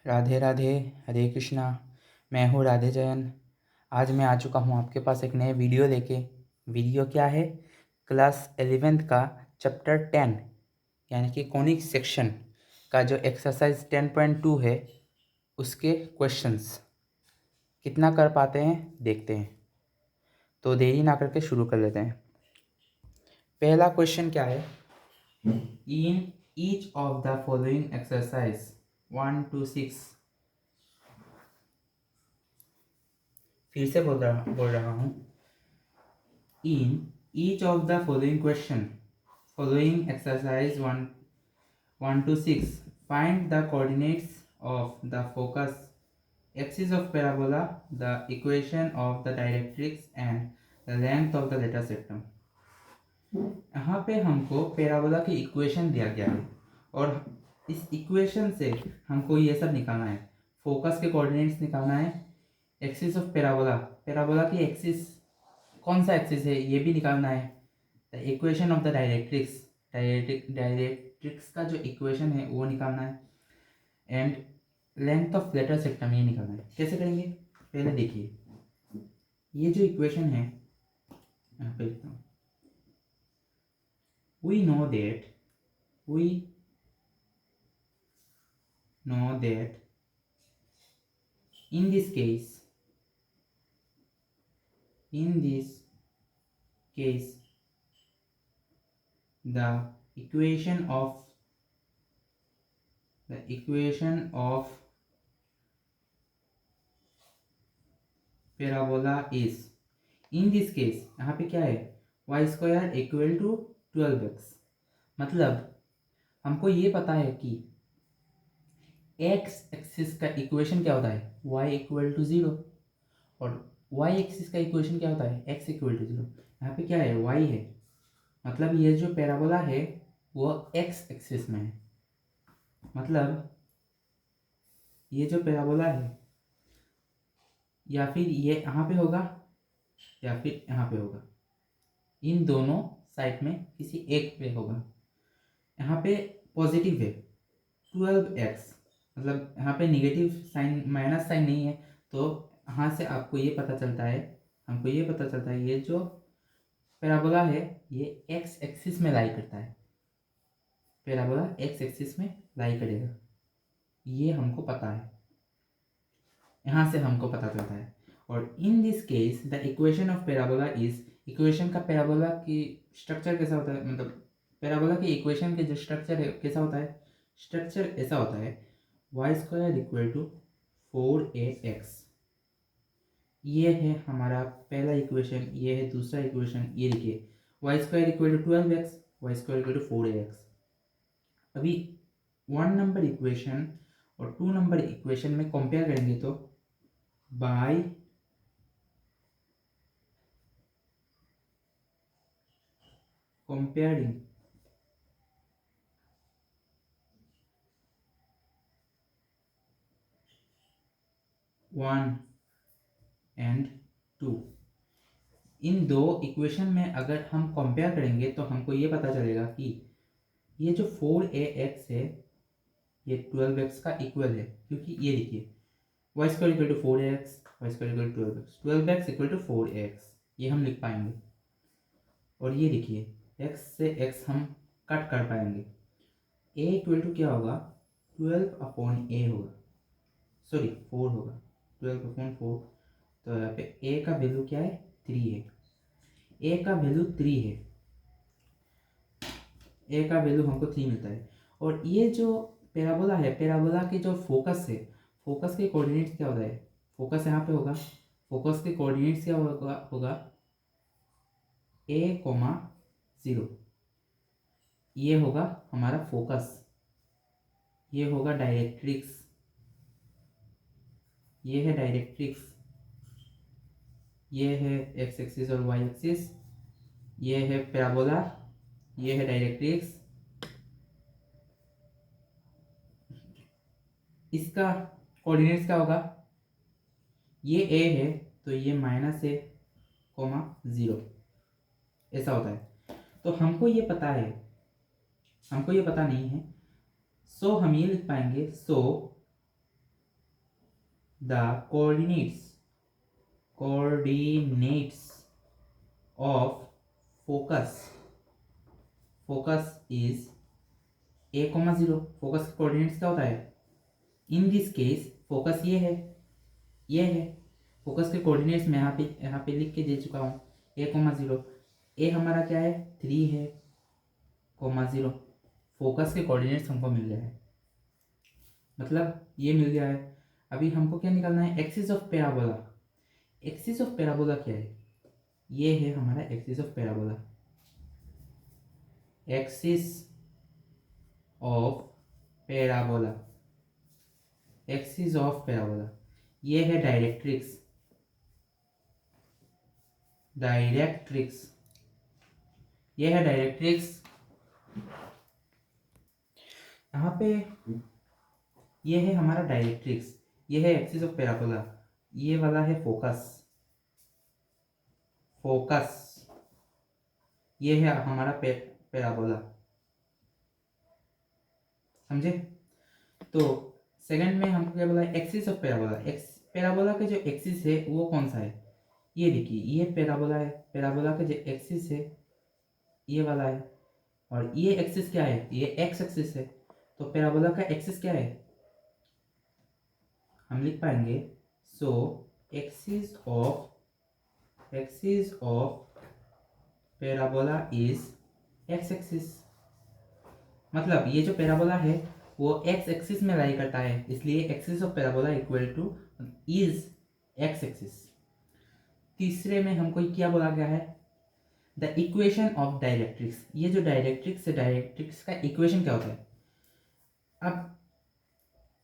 राधे राधे, हरे कृष्णा। मैं हूँ राधे जयन। आज मैं आ चुका हूँ आपके पास एक नए वीडियो लेके। वीडियो क्या है? क्लास 11th का चैप्टर 10 यानी कि कॉनिक सेक्शन का जो एक्सरसाइज 10.2 है उसके क्वेश्चंस कितना कर पाते हैं देखते हैं। तो देरी ना करके शुरू कर लेते हैं। पहला क्वेश्चन क्या है? In each of the following exercise 1 to 6, फिर से बोल रहा हूँ। In each of the following question, following exercise 1 to 6, find the coordinates of the focus, axis of parabola, the equation of the directrix and the length of the data septum. यहाँ पे हमको parabola की equation दिया गया है और इस equation से हमको ये सब निकालना है। फोकस के कोऑर्डिनेट्स निकालना है, एक्सिस ऑफ पैराबोला, पैराबोला की एक्सिस कौन सा एक्सिस है ये भी निकालना है, the equation of the directrix, directrix का जो इक्वेशन है वो निकालना है, एंड लेंथ ऑफ लेटर सेक्टम ये निकालना है। कैसे करेंगे पहले देखिए। ये जो इक्वेशन है यहाँ पे लिखता हूँ। we know that in this case the equation of parabola is, in this case यहाँ पे क्या है, y square equal to 12x। मतलब हमको ये पता है कि x एक्सिस का इक्वेशन क्या होता है, y इक्वल टू 0, और y एक्सिस का इक्वेशन क्या होता है, x इक्वल टू 0। यहाँ पे क्या है, y है, मतलब ये जो पैराबोला है वो x एक्सिस में है। मतलब ये जो पैराबोला है या फिर ये यहाँ पे होगा या फिर यहाँ पे होगा, इन दोनों साइड में किसी एक पे होगा। यहाँ पे पॉजिटिव है 12x, मतलब यहाँ पे निगेटिव साइन, माइनस साइन नहीं है, तो यहाँ से आपको ये पता चलता है, हमको ये पता चलता है ये जो पैराबोला है ये x एक्सिस में लाई करता है। पैराबोला x एक्सिस में लाई करेगा, ये हमको पता है, यहाँ से हमको पता चलता है। और इन this case the equation of parabola is, equation का पैराबोला की स्ट्रक्चर कैसा होता है, मतलब पैराबोला की इक्वेशन के जो स्ट्रक्चर है कैसा होता है, स्ट्रक्चर ऐसा होता है y square equal to 4ax। ये है हमारा पहला इक्वेशन, ये है दूसरा इक्वेशन। ये देखिए y square equal to 12x, y square equal to 4ax। अभी 1 नंबर इक्वेशन और 2 नंबर इक्वेशन में कंपेयर करेंगे तो by comparing one and two, इन दो इक्वेशन में अगर हम कंपेयर करेंगे तो हमको ये पता चलेगा कि ये जो 4ax है ये 12x का इक्वल है, क्योंकि ये देखिए y square equal to 4ax, y square equal to 12x equal to 4ax, ये हम लिख पाएंगे। और ये देखिए x से x हम कट कर पाएंगे। a इक्वल टू क्या होगा, 12/a होगा, सॉरी 4 होगा, 12/4। तो यहाँ पे a का वैल्यू क्या है, 3 है। a का वैल्यू 3 है, a का वैल्यू हमको 3 मिलता है। और ये जो पैराबोला है, पैराबोला के जो फोकस है, फोकस के कोऑर्डिनेट्स क्या होता है, फोकस यहाँ पे होगा, फोकस के कोऑर्डिनेट्स क्या होगा a,0, ये होगा हमारा फोकस, ये होगा डायरेक्ट्रिक्स, ये है डायरेक्ट्रिक्स, ये है x एक्सिस और y एक्सिस, ये है पैराबोला, ये है डायरेक्ट्रिक्स। इसका कोऑर्डिनेट्स क्या होगा, ये a है तो ये -a,0 ऐसा होता है। तो हमको ये पता है, हमको ये पता नहीं है, सो हम ये लिख पाएंगे, so the coordinates of focus is a, 0। Focus के कोऑर्डिनेट्स क्या होता है? इन दिस केस फोकस ये है, फोकस के कोऑर्डिनेट्स मैं यहाँ पे लिख के दे चुका हूँ, a, 0। ए हमारा क्या है? 3 है, 0। फोकस के कोऑर्डिनेट्स हमको मिल गया है, मतलब ये मिल गया है। अभी हमको क्या निकालना है? Axis of parabola. Axis of parabola क्या है? ये है हमारा axis of parabola. Axis of parabola, axis of parabola, ये है डायरेक्ट्रिक्स। ये है डायरेक्ट्रिक्स। यहाँ पे ये है हमारा डायरेक्ट्रिक्स, ये है एक्सिस ऑफ पैराबोला, ये वाला है फोकस। ये है हमारा पैराबोला, समझे? तो सेकंड में हमको क्या बोला है? Axis of parabola. पैराबोला का जो एक्सिस है वो कौन सा है? ये देखिए, ये पैराबोला है। पैराबोला का जो एक्सिस है ये वाला है, और ये एक्सिस क्या है? ये एक्स एक्सिस है। तो पैराबोला का एक्सिस क्या है? हम लिख पाएंगे, so axis of parabola is X axis. मतलब ये जो पैराबोला है वो एक्स एक्सिस में लाई करता है, इसलिए axis of parabola equal two is X axis. तीसरे में हमको क्या बोला गया है? The equation of directrix. ये जो डायरेक्ट्रिक्स है, डायरेक्ट्रिक्स का इक्वेशन क्या होता है? अब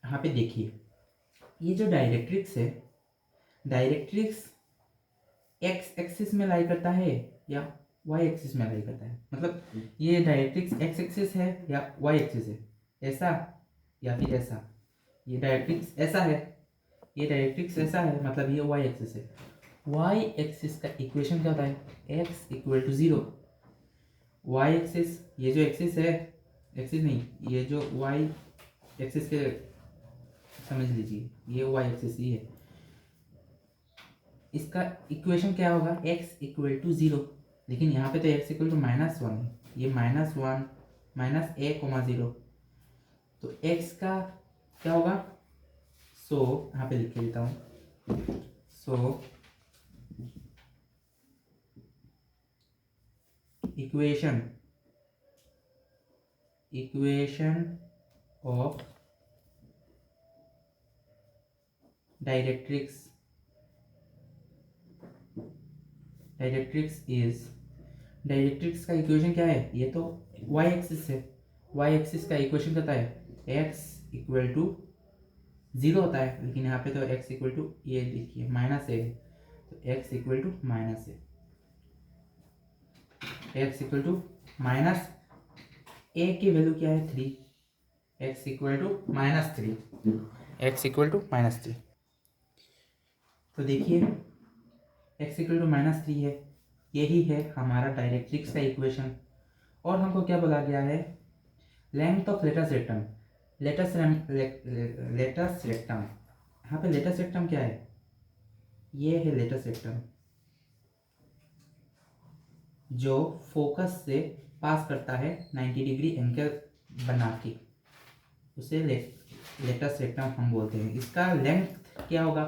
यहाँ पे देखिए, ये जो डायरेक्ट्रिक्स है, डायरेक्ट्रिक्स एक्स एक्सिस में लाई करता है या वाई एक्सिस में लाई करता है? मतलब ये डायरेक्ट्रिक्स एक्स एक्सिस है या वाई एक्सिस है, ऐसा या फिर ऐसा? ये डायरेक्ट्रिक्स ऐसा है, ये डायरेक्ट्रिक्स ऐसा है, मतलब ये वाई एक्सिस है। वाई एक्सिस का इक्वेशन क्या होता है? X equal to 0। Y axis, ये जो एक्सिस है, एक्सिस नहीं, ये जो वाई एक्सिस के समझ लीजिए, ये वाई एक्सिस ही है, इसका इक्वेशन क्या होगा? x equal to 0। लेकिन यहाँ पे तो x इक्वल टू -1 है, ये -1 -a, 0। तो x का क्या होगा? सो यहाँ पे लिख के देता हूँ, सो equation of directrix is, directrix का इक्वेशन क्या है? ये तो y एक्सिस है, y एक्सिस का इक्वेशन क्या होता है? x इक्वल टू 0 होता है, लेकिन यहाँ पे तो x इक्वल टू, ये देखिए -a है, तो x equal to -a, x equal to -a की वैल्यू क्या है? 3, x equal to -3, x equal to -3। तो देखिए x इक्वल टू -3 है, यही है हमारा डायरेक्ट्रिक्स का इक्वेशन। और हमको क्या बोला गया है? Length of latus rectum. Latus rectum, यहाँ पे लेटस रेक्टम क्या है? ये है लेटस रेक्टम, जो फोकस से पास करता है 90 डिग्री एंगल बना के, उसे लेटस रेक्टम हम बोलते हैं। इसका लेंथ क्या होगा?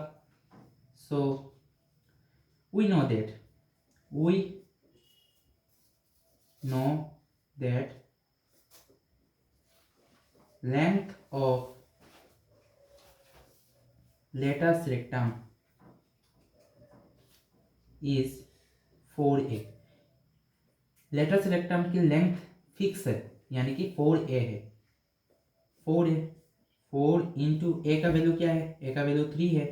So we know that length of latus rectum is 4a। Latus rectum की लेंथ फिक्स है, यानी कि 4a है। 4 इंटू ए का वैल्यू क्या है? ए का वैल्यू 3 है,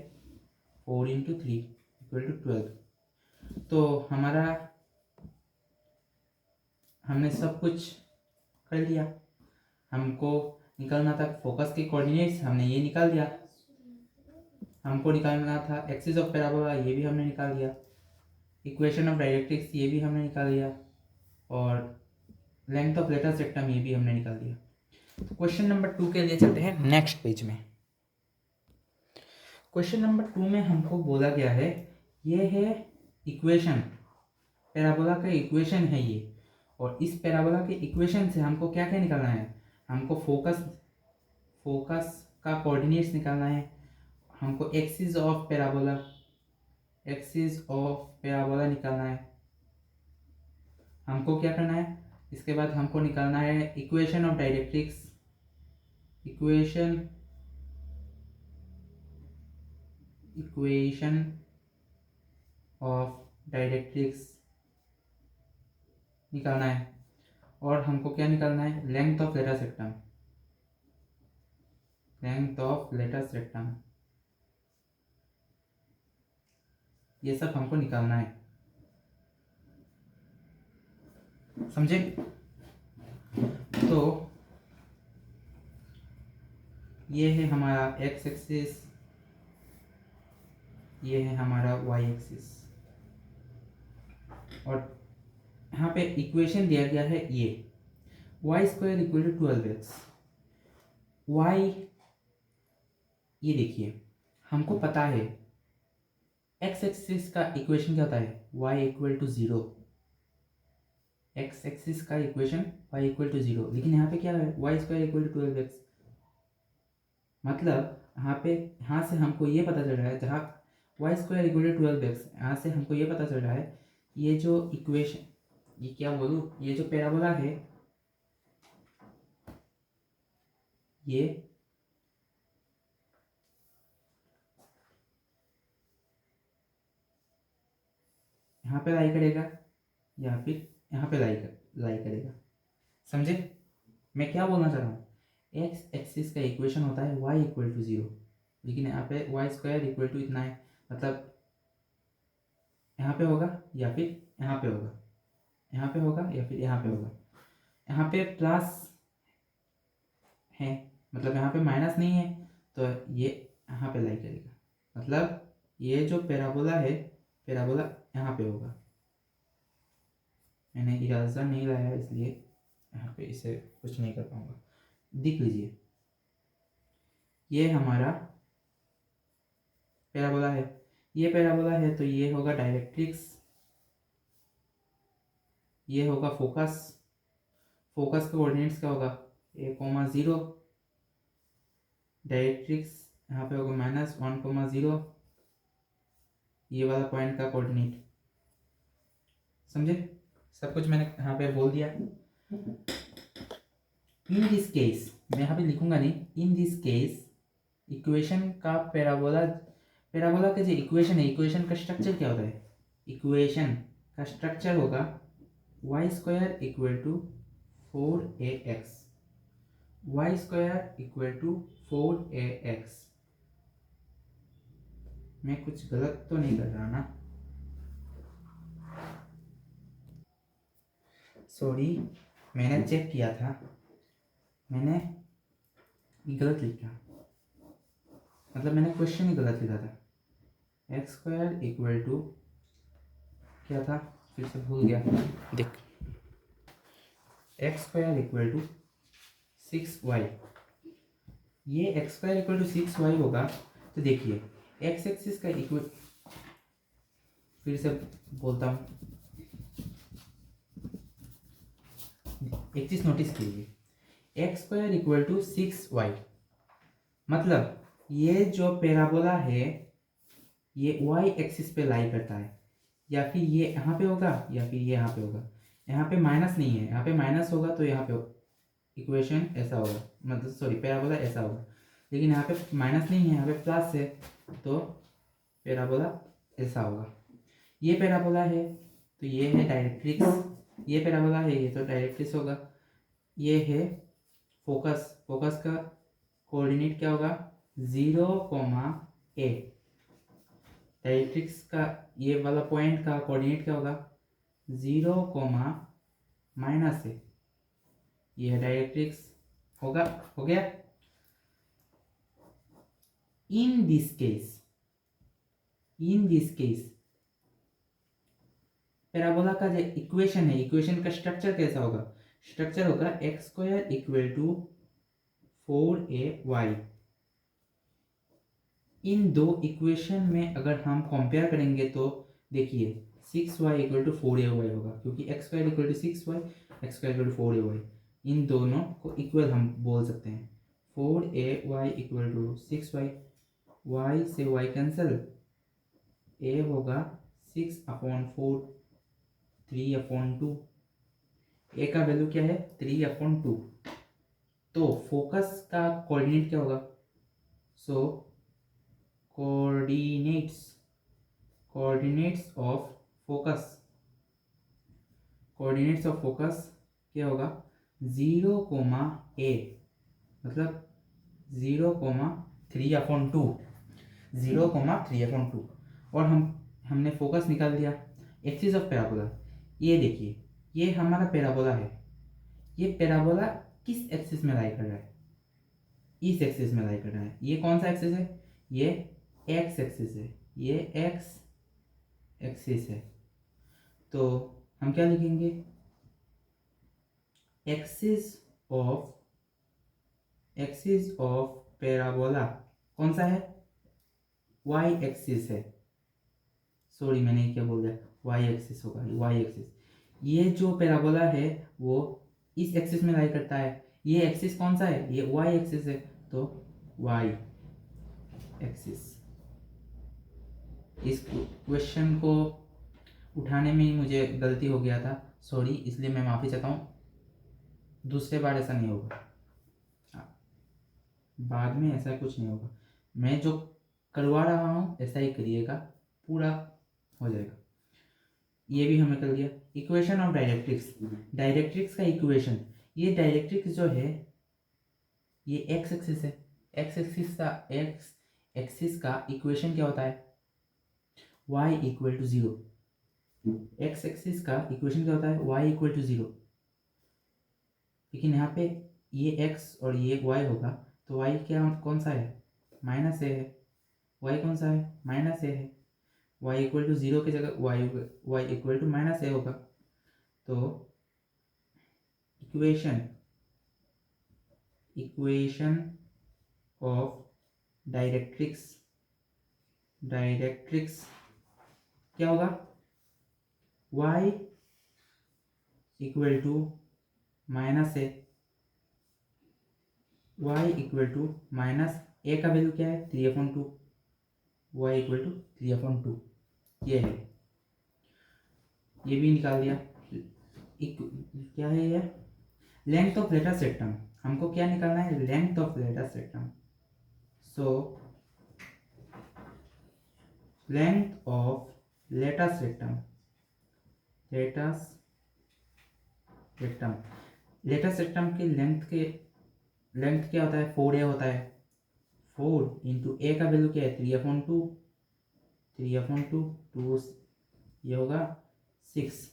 4 इंटू 3 इक्वल टू 12। तो हमारा, हमने सब कुछ कर लिया। हमको निकालना था फोकस के कोऑर्डिनेट्स, हमने ये निकाल दिया। हमको निकालना था एक्सिस ऑफ पैराबोला, ये भी हमने निकाल दिया। इक्वेशन ऑफ डायरेक्ट्रिक्स ये भी हमने निकाल दिया, और लेंथ ऑफ लेटस रेक्टम ये भी हमने निकाल दिया। तो क्वेश्चन नंबर 2 के लिए चलते हैं नेक्स्ट पेज में। क्वेश्चन नंबर 2 में हमको बोला गया है, ये है इक्वेशन, पैराबोला का इक्वेशन है ये, और इस पैराबोला के इक्वेशन से हमको क्या क्या निकालना है, हमको फोकस का कोऑर्डिनेट्स निकालना है, हमको एक्सिस ऑफ पैराबोला निकालना है, हमको क्या करना है, इसके बाद हमको निकालना है equation of directrix, equation of directrix निकालना है, और हमको क्या निकालना है, लेंथ ऑफ लेटस रेक्टम, ये सब हमको निकालना है, समझे। तो ये है हमारा एक्स एक्सिस, ये है हमारा वाई एक्सिस, और यहाँ पे इक्वेशन दिया गया है ये Y square equal to 12x। Y, ये देखिए हमको पता है एक्स एक्सिस का इक्वेशन क्या होता है, Y equal to 0, X axis का इक्वेशन y इक्वल टू 0, लेकिन यहाँ पे क्या है, Y square equal to 12x। मतलब यहाँ से हमको ये पता चल रहा है, जहाँ Y square equal to 12x, यहाँ से हमको ये पता चल रहा है, ये जो इक्वेशन, ये क्या बोलूँ, ये जो पैराबोला है, ये यहाँ पे लाई करेगा या फिर यहाँ पे लाई करेगा, समझे मैं क्या बोलना चाह रहा हूँ। एक्स एक्सिस का इक्वेशन होता है y इक्वल टू 0, लेकिन यहाँ पे वाई स्क्वायर इक्वल टू इतना है, मतलब यहाँ पे होगा या फिर यहाँ पे होगा, यहाँ पे होगा या फिर यहाँ पे होगा, यहाँ पे प्लस है, मतलब यहाँ पे माइनस नहीं है, तो ये यहाँ पे लाई करेगा, मतलब ये जो पैराबोला है, पैराबोला यहाँ पे होगा। मैंने इरादा नहीं लाया इसलिए यहाँ पे इसे कुछ नहीं कर पाऊंगा। देख लीजिए, ये हमारा पैराबोला है, ये पैराबोला है, तो ये होगा डायरेक्ट्रिक्स, ये होगा फोकस का कोऑर्डिनेट्स क्या होगा, a,0, डायरेक्ट्रिक्स यहाँ पे होगा -1,0, ये वाला पॉइंट का कोऑर्डिनेट, समझे। सब कुछ मैंने यहाँ पे बोल दिया। इन दिस केस, मैं यहाँ पे लिखूंगा नहीं, इन दिस केस इक्वेशन का पैराबोला का जो इक्वेशन है, इक्वेशन का स्ट्रक्चर क्या होता है, इक्वेशन का स्ट्रक्चर होगा Y square equal to 4ax, Y square equal to 4ax। मैं कुछ गलत तो नहीं कर रहा ना, सॉरी, मैंने चेक किया था, मैंने गलत लिखा, मतलब मैंने क्वेश्चन ही गलत लिखा था। एक्स स्क्वायर इक्वल टू क्या था, फिर से भूल गया, देख, x square equal to 6y, ये x square equal to 6y होगा, तो देखिए एक्स एक्सिस का इक्वल, फिर से बोलता हूँ, एक चीज नोटिस कीजिए, x square equal to 6y, मतलब ये जो पैराबोला है ये y एक्सिस पे लाई करता है, या फिर ये यहाँ पे होगा या फिर ये यहाँ पे होगा, यहाँ पे माइनस नहीं है, यहाँ पे माइनस होगा तो यहाँ पे इक्वेशन ऐसा होगा, मतलब सॉरी पैराबोला ऐसा होगा, लेकिन यहाँ पे माइनस नहीं है, यहाँ पे प्लस है, तो पैराबोला ऐसा होगा। ये पैराबोला है तो ये है डायरेक्ट्रिक्स, ये पैराबोला है ये तो डायरेक्ट्रिक्स होगा। ये है फोकस का कोऑर्डिनेट क्या होगा, 0,a, डायरेक्ट्रिक्स का ये वाला पॉइंट का कोऑर्डिनेट क्या होगा, 0, -a, ये है डायरेक्ट्रिक्स, होगा, हो गया। इन दिस केस पैराबोला का जो इक्वेशन है, इक्वेशन का स्ट्रक्चर कैसा होगा, स्ट्रक्चर होगा X square equal to 4ay, इन दो इक्वेशन में अगर हम कंपेयर करेंगे तो देखिए 6y इक्वल टू 4ay होगा, क्योंकि X square equal to 6y, X square equal to 4ay, इन दोनों को इक्वल हम बोल सकते हैं। 4ay equal to 6y, y से y कैंसिल, a होगा 6/4, 3/2, a का वैल्यू क्या है 3/2। तो फोकस का कोऑर्डिनेट क्या होगा, सो कोऑर्डिनेट्स ऑफ फोकस क्या होगा 0, मतलब 0,3/2, 0,3/2। और हमने फोकस निकाल दिया। एक्सिस ऑफ पैराबोला, ये देखिए ये हमारा पैराबोला है। ये पैराबोला किस एक्सिस में लाई कर रहा है, इस एक्सिस में लाई कर रहा है। ये कौन सा एक्सिस है, ये एक्स एक्सिस है, ये एक्स एक्सिस है। तो हम क्या लिखेंगे, एक्सिस ऑफ पैराबोला कौन सा है, वाई एक्सिस है। सॉरी मैंने क्या बोल दिया, वाई एक्सिस होगा, वाई एक्सिस। ये जो पैराबोला है वो इस एक्सिस में लाई करता है। ये एक्सिस कौन सा है, ये वाई एक्सिस है, तो वाई एक्सिस। इस क्वेश्चन को उठाने में ही मुझे गलती हो गया था, सॉरी, इसलिए मैं माफ़ी चाहता हूँ। दूसरे बार ऐसा नहीं होगा, बाद में ऐसा कुछ नहीं होगा। मैं जो करवा रहा हूँ ऐसा ही करिएगा, पूरा हो जाएगा। ये भी हमें कर दिया। इक्वेशन ऑफ डायरेक्ट्रिक्स का इक्वेशन, ये डायरेक्ट्रिक्स जो है ये एक्स एक्सिस है। एक्स एक्सिस का इक्वेशन क्या होता है, y equal to 0। X axis का इक्वेशन क्या होता है, y इक्वल टू 0। लेकिन यहाँ पे ये x और ये y होगा, तो y क्या कौन सा है, -a है। y कौन सा है, -a है। y इक्वल टू 0 की जगह y इक्वल टू -a होगा। तो इक्वेशन ऑफ डायरेक्ट्रिक्स क्या होगा, y equal to -a, y equal to -a का वैल्यू क्या है 3/2, y इक्वल टू 3/2, ये है। ये भी निकाल दिया। क्या है ये, लेंथ ऑफ लेटर सेक्टम। हमको क्या निकालना है, length of latus सेक्टम। So length of latus सेक्टम की लेंथ क्या होता है, 4a होता है। 4 इंटू a का वैल्यू क्या है 3/2, 2 ये होगा 6।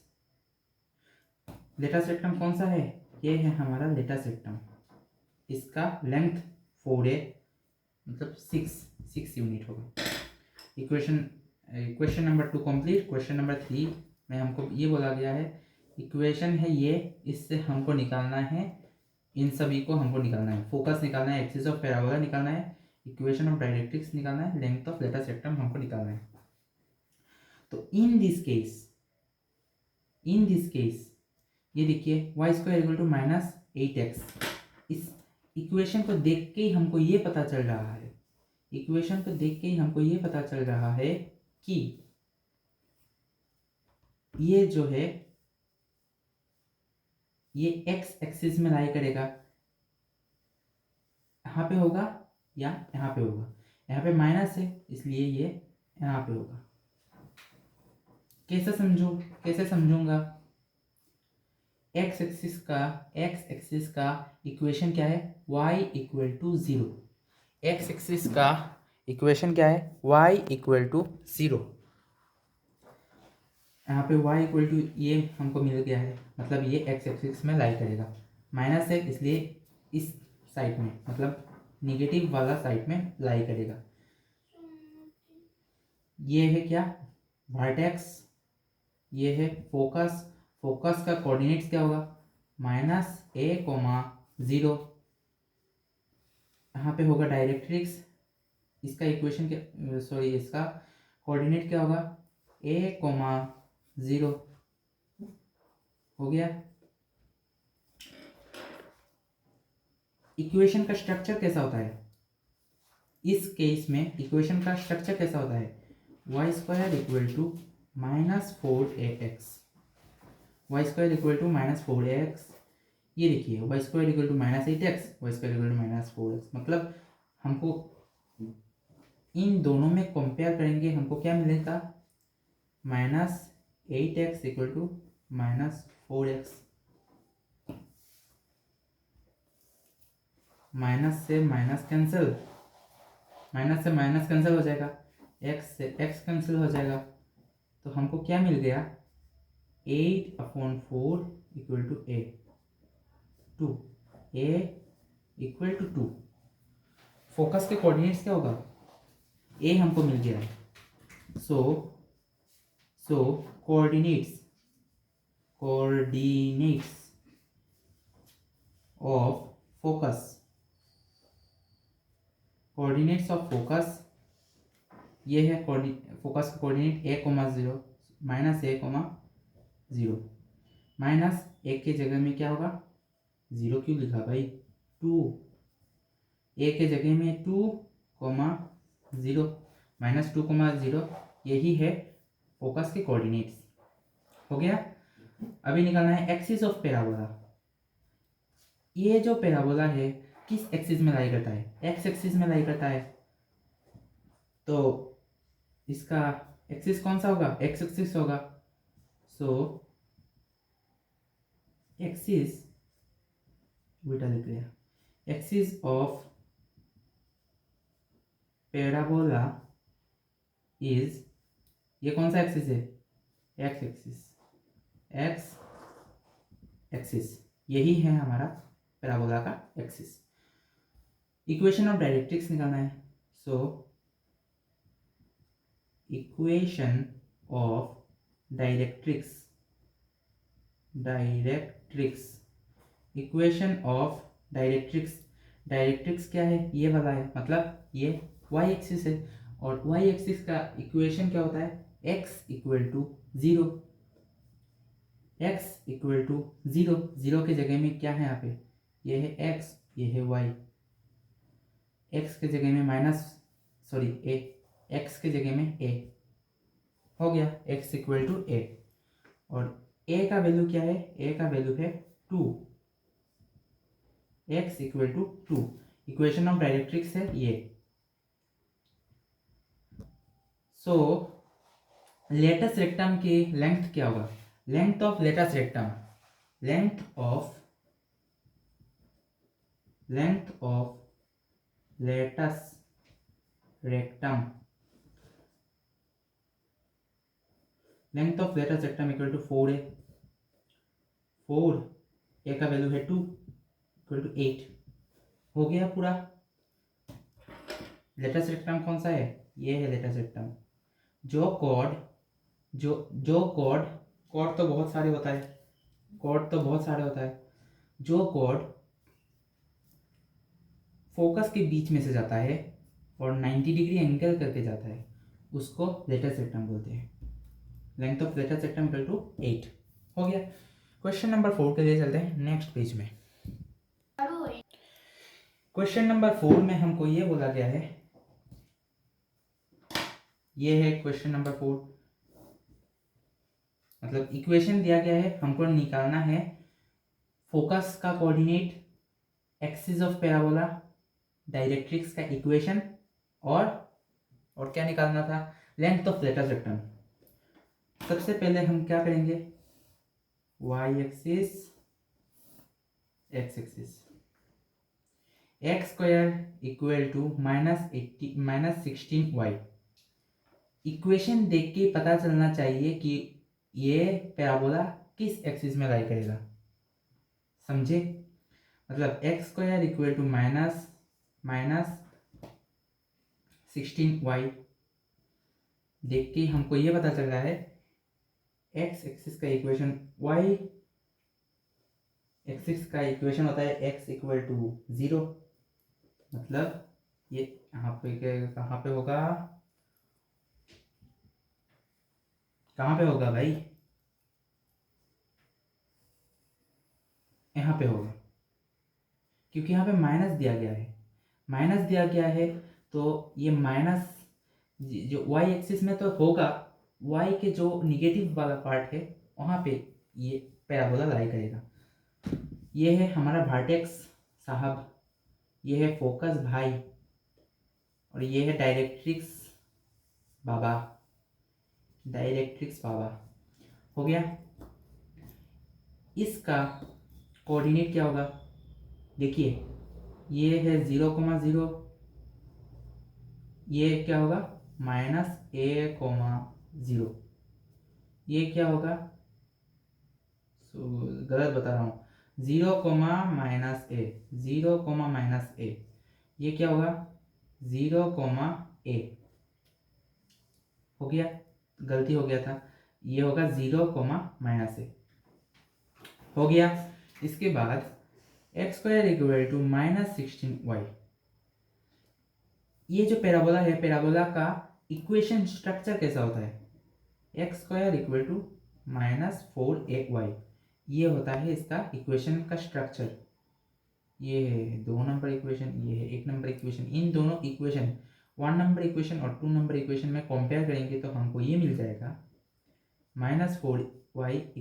लेटर सेक्टम कौन सा है, ये है हमारा लेटर सेक्टम। इसका लेंथ 4a मतलब 6 यूनिट होगा। Question number 2 complete. Question number 3 में हमको ये बोला गया है, इक्वेशन है ये, इससे हमको निकालना है, इन सभी को हमको निकालना है। फोकस निकालना है, एक्सिस ऑफ पैराबोला निकालना है, इक्वेशन ऑफ डायरेक्ट्रिक्स निकालना है, लेंथ ऑफ लेटर सेक्टम हमको निकालना है। तो इन दिस केस ये देखिए y² इक्वल टू -8x। इस इक्वेशन को देख के ही हमको ये पता चल रहा है, कि ये जो है ये x एक्सिस में लाई करेगा, यहाँ पे होगा या यहाँ पे होगा। यहाँ पे माइनस है इसलिए ये यहाँ पे होगा। कैसे समझूंगा, एक्स एक्सिस का इक्वेशन क्या है, y equal to 0। X axis का इक्वेशन क्या है, y इक्वल टू 0। यहाँ पे y इक्वल टू ये हमको मिल गया है, मतलब ये एक्स एक्सिस में लाई करेगा। माइनस है इसलिए इस साइड में, मतलब निगेटिव वाला साइड में लाई करेगा। ये है क्या, वर्टेक्स। ये है फोकस का कोऑर्डिनेट्स क्या होगा, -a, 0। यहाँ पे होगा डायरेक्ट्रिक्स, इसका इक्वेशन क्या, सॉरी इसका कोऑर्डिनेट क्या होगा, a,0 हो गया। इक्वेशन का स्ट्रक्चर कैसा होता है इस केस में, इक्वेशन का स्ट्रक्चर कैसा होता है, Y square equal to -4ax, Y square equal to -4ax, ये देखिए Y square equal to -8x, Y square equal to -4x, मतलब हमको इन दोनों में कंपेयर करेंगे, हमको क्या मिलेगा, -8x equal to -4x, minus से माइनस कैंसिल, माइनस से माइनस कैंसिल हो जाएगा, x से x कैंसिल हो जाएगा, तो हमको क्या मिल गया, 8/4 equal to a, 2, a equal to 2। Focus के कोऑर्डिनेट्स क्या होगा, a हमको मिल गया है, so coordinates of focus, coordinates of focus, ये है फोकस का कोऑर्डिनेट a,0 -a,0 माइनस एक के जगह में क्या होगा, 0 क्यों लिखा भाई, 2, a के जगह में 2, -0, -2, यही है फोकस के कोऑर्डिनेट्स, हो गया। अभी निकालना है एक्सिस ऑफ पैराबोला। ये जो पैराबोला है किस एक्सिस में लाई करता है, एक्स एक्सिस में लाई करता है, तो इसका एक्सिस कौन सा होगा, एक्स एक्सिस होगा, सो एक्सिस उल्टा लिख लिया, एक्सिस ऑफ पैराबोला इज, ये कौन सा एक्सिस है, एक्स एक्सिस, एक्स एक्सिस, यही है हमारा पैराबोला का एक्सिस। इक्वेशन ऑफ डायरेक्ट्रिक्स निकालना है, सो equation of directrix, equation of directrix क्या है, ये वाला है, मतलब ये वाई एक्सिस है, और वाई एक्सिस का इक्वेशन क्या होता है, x equal to 0, x equal to 0, 0 के जगह में क्या है यहाँ पे, ये है x, ये है y, x के जगह में a, x के जगह में a, हो गया, x इक्वल टू a, और a का वैल्यू क्या है, a का वैल्यू है 2, x equal to 2, equation of directrix है ये। सो लेटस रेक्टम की लेंथ क्या होगा, length of latus rectum, length of latus rectum, length of latus rectum equal to 4a, 4a का वैल्यू है 2 इक्वल टू 8, हो गया पूरा। लेटस रेक्टम कौन सा है, ये है लेटस रेक्टम, जो कॉर्ड तो बहुत सारे होता है, जो कॉर्ड फोकस के बीच में से जाता है और 90 डिग्री एंगल करके जाता है, उसको लेटस रेक्टम बोलते हैं। Length of latus rectum equal to 8, हो गया। क्वेश्चन नंबर 4 के लिए चलते हैं नेक्स्ट पेज में। क्वेश्चन नंबर 4 में हमको ये बोला गया है, ये है क्वेश्चन नंबर 4, मतलब इक्वेशन दिया गया है, हमको निकालना है फोकस का coordinate, axis of parabola, directrix का इक्वेशन, और क्या निकालना था, लेंथ ऑफ लेटस रेक्टम। सबसे पहले हम क्या करेंगे, y axis, x axis, X square equal to -16y, equation देख के पता चलना चाहिए कि ये पैराबोला किस एक्सिस में लाई करेगा, समझे, मतलब x square equal to -16y देख के हमको ये पता चल रहा है एक्स एक्सिस का इक्वेशन, y एक्सिस का इक्वेशन होता है x इक्वल टू 0, मतलब ये यहाँ पे कहाँ पे होगा, कहाँ पे होगा भाई, यहाँ पे होगा, क्योंकि यहाँ पे माइनस दिया गया है, माइनस दिया गया है तो ये माइनस जो वाई एक्सिस में तो होगा, वाई के जो निगेटिव वाला पार्ट है वहाँ पे ये पैराबोला लाई करेगा। ये है हमारा वर्टेक्स साहब, ये है फोकस भाई, और ये है डायरेक्ट्रिक्स बाबा, डायरेक्ट्रिक्स बाबा। हो गया। इसका कोऑर्डिनेट क्या होगा, देखिए ये है 0,0, ये क्या होगा -a,0, ये क्या होगा, गलत बता रहा हूँ, 0,-a, 0,-a, ये क्या होगा 0,a, हो गया, गलती हो गया था, ये होगा 0,-a, हो गया। इसके बाद x² = -16y, ये जो पैराबोला है, पैराबोला का इक्वेशन स्ट्रक्चर कैसा होता है, x² = -4ay, ये होता है इसका इक्वेशन का स्ट्रक्चर। ये है 2 नंबर इक्वेशन, ये है 1 नंबर इक्वेशन, इन दोनों इक्वेशन 1 नंबर इक्वेशन और 2 नंबर इक्वेशन में कंपेयर करेंगे तो हमको ये मिल जाएगा -4y =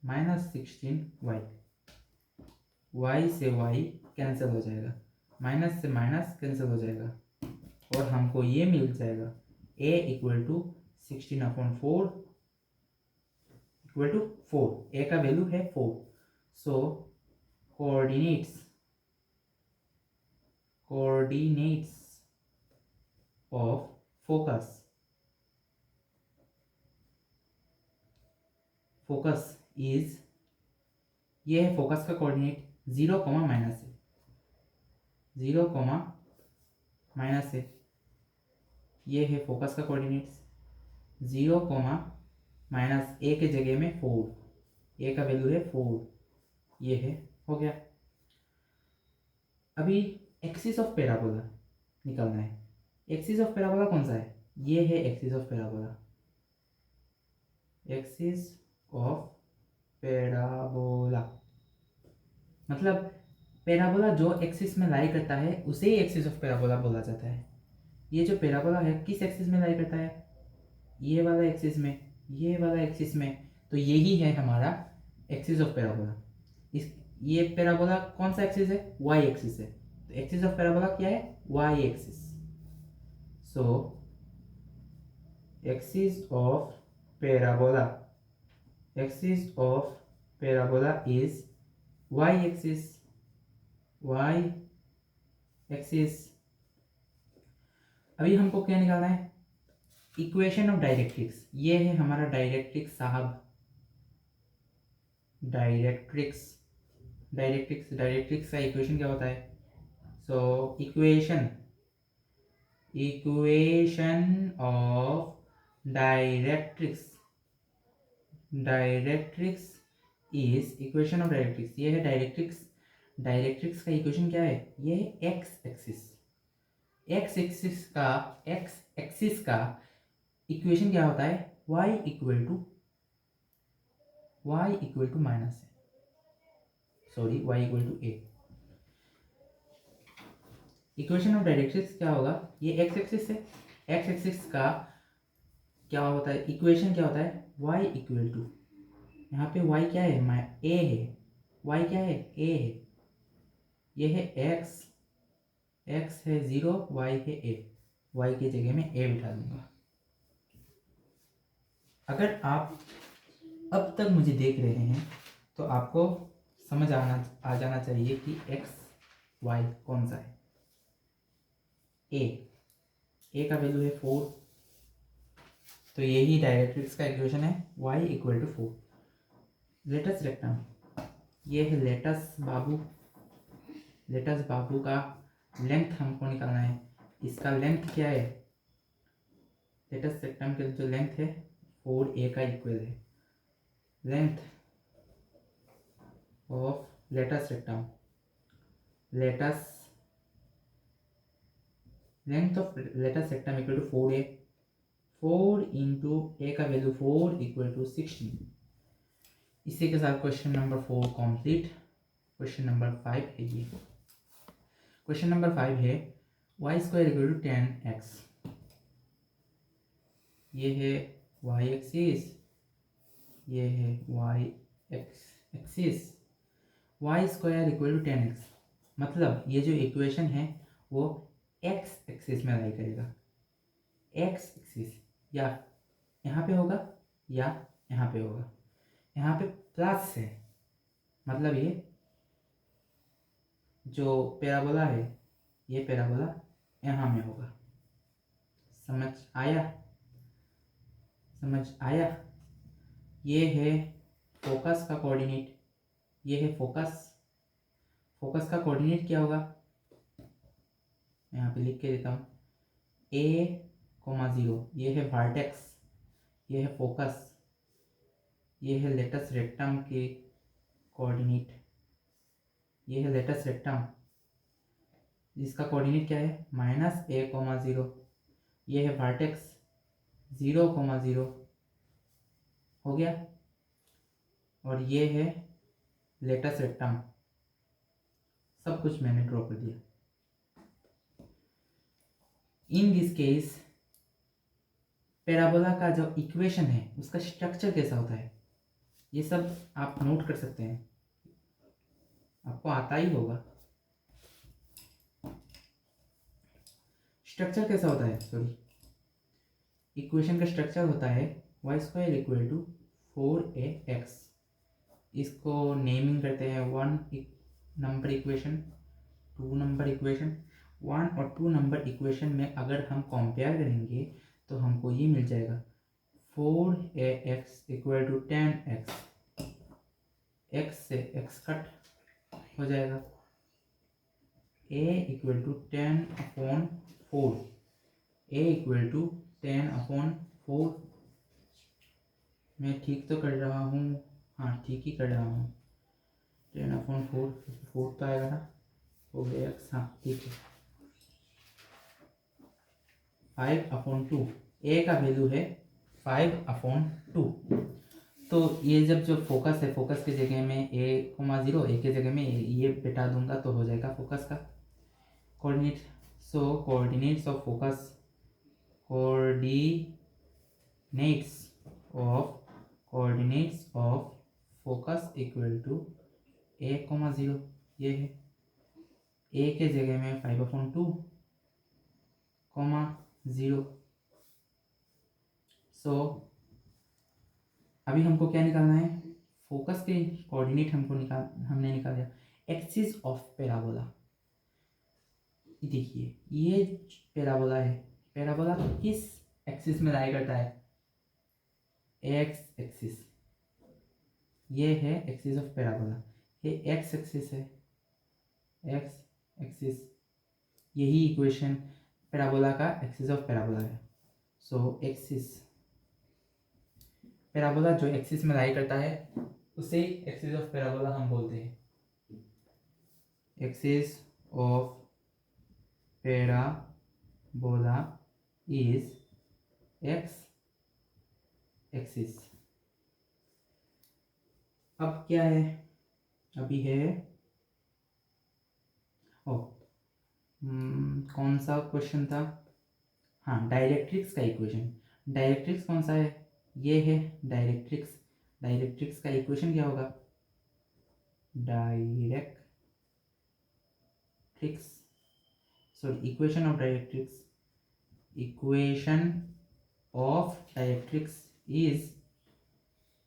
-16y, y से y कैंसिल हो जाएगा, माइनस से माइनस कैंसिल हो जाएगा, और हमको ये मिल जाएगा a = 16/4 = 4, a का वैल्यू है 4। सो कोऑर्डिनेट्स ऑफ फोकस इज, ये है फोकस का कोऑर्डिनेट 0, -, 0, -, ये है फोकस का कोऑर्डिनेट्स 0, -a के जगह में 4, a का वैल्यू है 4, ये है, हो गया। अभी एक्सिस ऑफ पैराबोला निकालना है। एक्सिस ऑफ पैराबोला कौन सा है, ये है axis of parabola, axis of parabola मतलब पैराबोला जो एक्सिस में लाई करता है उसे ही एक्सिस ऑफ पैराबोला बोला जाता है। ये जो पैराबोला है किस एक्सिस में लाई करता है, ये वाला एक्सिस में, ये वाला एक्सिस में, तो यही है हमारा एक्सिस ऑफ पैराबोला। इस ये पैराबोला कौन सा एक्सिस है, वाई एक्सिस है, तो एक्सिस ऑफ पैराबोला क्या है, Y axis. So axis of parabola is Y axis, अभी हमको क्या निकालना है, इक्वेशन ऑफ डायरेक्ट्रिक्स, ये है हमारा डायरेक्ट्रिक्स साहब, डायरेक्ट्रिक्स का इक्वेशन क्या होता है, सो equation of directrix is equation of directrix, ये है डायरेक्ट्रिक्स का इक्वेशन क्या है, ये है एक्स एक्सिस का इक्वेशन क्या होता है, y = a। Equation of directrix क्या होगा, ये एक्स एक्सिस है, एक्स एक्सिस का क्या होता है, इक्वेशन क्या होता है, y = यहाँ पे y क्या है, a है, y क्या है, a है, ये है x है 0, y है a, y की जगह में a बिठा दूंगा। अगर आप अब तक मुझे देख रहे हैं तो आपको समझ आ जाना चाहिए कि x y कौन सा है। a का वैल्यू है 4, तो यही डायरेक्ट्रिक्स का इक्वेशन है, y = 4। लेटस रेक्टम, ये है लेटस बाबू का लेंथ हमको निकालना है। इसका लेंथ क्या है, लेटस रेक्टम का जो लेंथ है 4a का इक्वल है length of latus rectum length of latus rectum equal to 4a, 4 into a का वैल्यू 4 इक्वल टू 16। इसी के साथ question number 4 complete. Question number 5 है ये। क्वेश्चन नंबर 5 है Y square equal to 10x। ये है y एक्सिस, ये है y axis. Y square equal to 10x मतलब ये जो इक्वेशन है वो x एक्सिस में लाई करेगा। x एक्सिस या यहाँ पे होगा या यहाँ पे होगा। यहाँ पे प्लस है मतलब ये जो पैराबोला है ये पैराबोला यहाँ में होगा। समझ आया? समझ आया? ये है फोकस का कोऑर्डिनेट, ये है फोकस। फोकस का कोऑर्डिनेट क्या होगा? यहाँ पे लिख के देता हूँ, a,0 ये है वर्टेक्स, ये है फोकस, ये है लेटस रेक्टम के कोऑर्डिनेट, ये है लेटस रेक्टम जिसका कोऑर्डिनेट क्या है -a,0। ये है वर्टेक्स 0,0 हो गया, और ये है लेटस रेक्टम। सब कुछ मैंने ड्रॉ कर दिया। इन दिस केस पैराबोला का जो इक्वेशन है उसका स्ट्रक्चर कैसा होता है ये सब आप नोट कर सकते हैं, आपको आता ही होगा। स्ट्रक्चर कैसा होता है, सॉरी, इक्वेशन का स्ट्रक्चर होता है Y square equal to 4ax। इसको नेमिंग करते हैं 1 नंबर इक्वेशन, 2 नंबर इक्वेशन। 1 और 2 नंबर इक्वेशन में अगर हम कंपेयर करेंगे तो हमको ये मिल जाएगा 4ax equal to 10x। x से x कट हो जाएगा, a equal to 10/4, a equal to 10/4। मैं ठीक तो कर रहा हूँ? हाँ ठीक ही कर रहा हूँ। 10/4 4 तो आएगा ना, हो गया x। हाँ ठीक है। 5/2, a का वैल्यू है 5/2। तो ये जब जो फोकस है, फोकस की जगह में a,0, a की जगह में ये बिठा दूंगा तो हो जाएगा फोकस का coordinate. So coordinates of focus, coordinates of focus equal to a,0। ये है a के जगह में 5/2, 0। सो अभी हमको क्या निकालना है? फोकस के कोऑर्डिनेट हमने निकाल दिया। एक्सिस ऑफ पैराबोला, देखिए ये पैराबोला है, पैराबोला किस एक्सिस में लाई करता है? X axis. ये है एक्सिस ऑफ पैराबोला, ये एक्स एक्सिस है, एक्स एक्सिस। यही इक्वेशन पैराबोला का एक्सिस ऑफ पैराबोला है। सो एक्सिस, पैराबोला जो एक्सिस में लाई करता है उसे एक्सिस ऑफ पैराबोला हम बोलते हैं। Axis of parabola is X axis. अब क्या है? अभी है कौन सा क्वेश्चन था? हाँ, डायरेक्ट्रिक्स का इक्वेशन। डायरेक्ट्रिक्स कौन सा है? ये है डायरेक्ट्रिक्स। डायरेक्ट्रिक्स का इक्वेशन क्या होगा? Directrix, sorry, equation of directrix, equation of directrix is,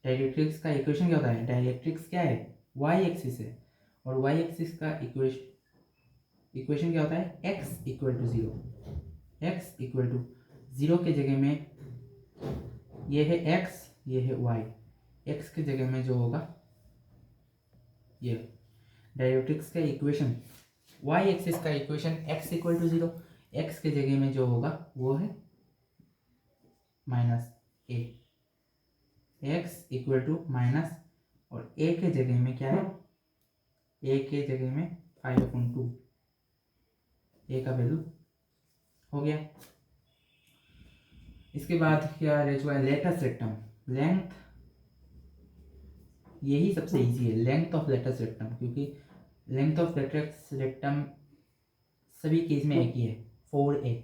directrix का इक्वेशन क्या होता है? डायरेक्ट्रिक्स क्या है? वाई एक्सिस है, और वाई एक्सिस का इक्वेशन क्या होता है? x equal to 0। x equal to 0 के जगह में ये है x, ये है y। x के जगह में जो होगा ये डायरेक्ट्रिक्स का इक्वेशन, y एक्सिस का equation x equal to 0, x के जगह में जो होगा वो है -a। x equal to minus, और a के जगह में क्या है? a के जगह में 5/2, a का वैल्यू हो गया। इसके बाद क्या रह चुका है, लेटस रेक्टम। लेंथ, यही सबसे इजी है, लेंथ ऑफ लेटस रेक्टम, क्योंकि लेंथ ऑफ लेटस रेक्टम सभी केस में एक ही है, 4a।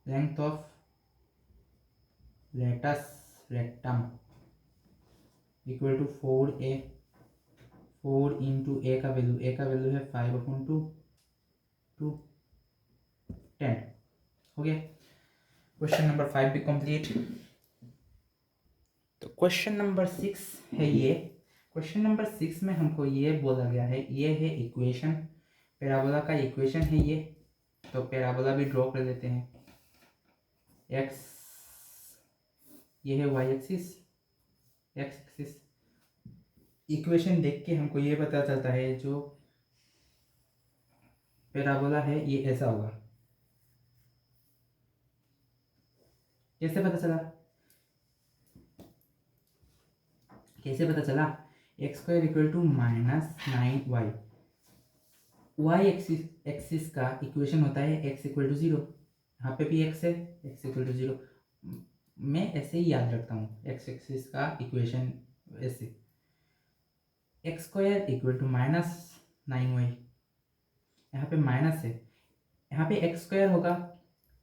Length of latus rectum equal to 4a। 4 into a का वैल्यू है 5/2 टू 10। हो गया। क्वेश्चन नंबर 5 भी कंप्लीट। तो क्वेश्चन नंबर 6 है ये। क्वेश्चन नंबर 6 में हमको ये बोला गया है, ये है इक्वेशन, पैराबोला का इक्वेशन है ये। तो पैराबोला भी ड्रॉ कर लेते हैं। एक्स, ये है Y axis, X axis. Equation देख के हमको ये पता चलता है जो पैराबोला है ये ऐसा होगा। कैसे पता चला, कैसे पता चला? x² equal to -9y। Y axis का इक्वेशन होता है x इक्वल टू 0। यहाँ पे भी x है, x इक्वल टू 0। मैं ऐसे ही याद रखता हूँ x एक्सिस का इक्वेशन ऐसे, x² इक्वल टू -9y। यहाँ पे माइनस है, यहाँ पे x² होगा,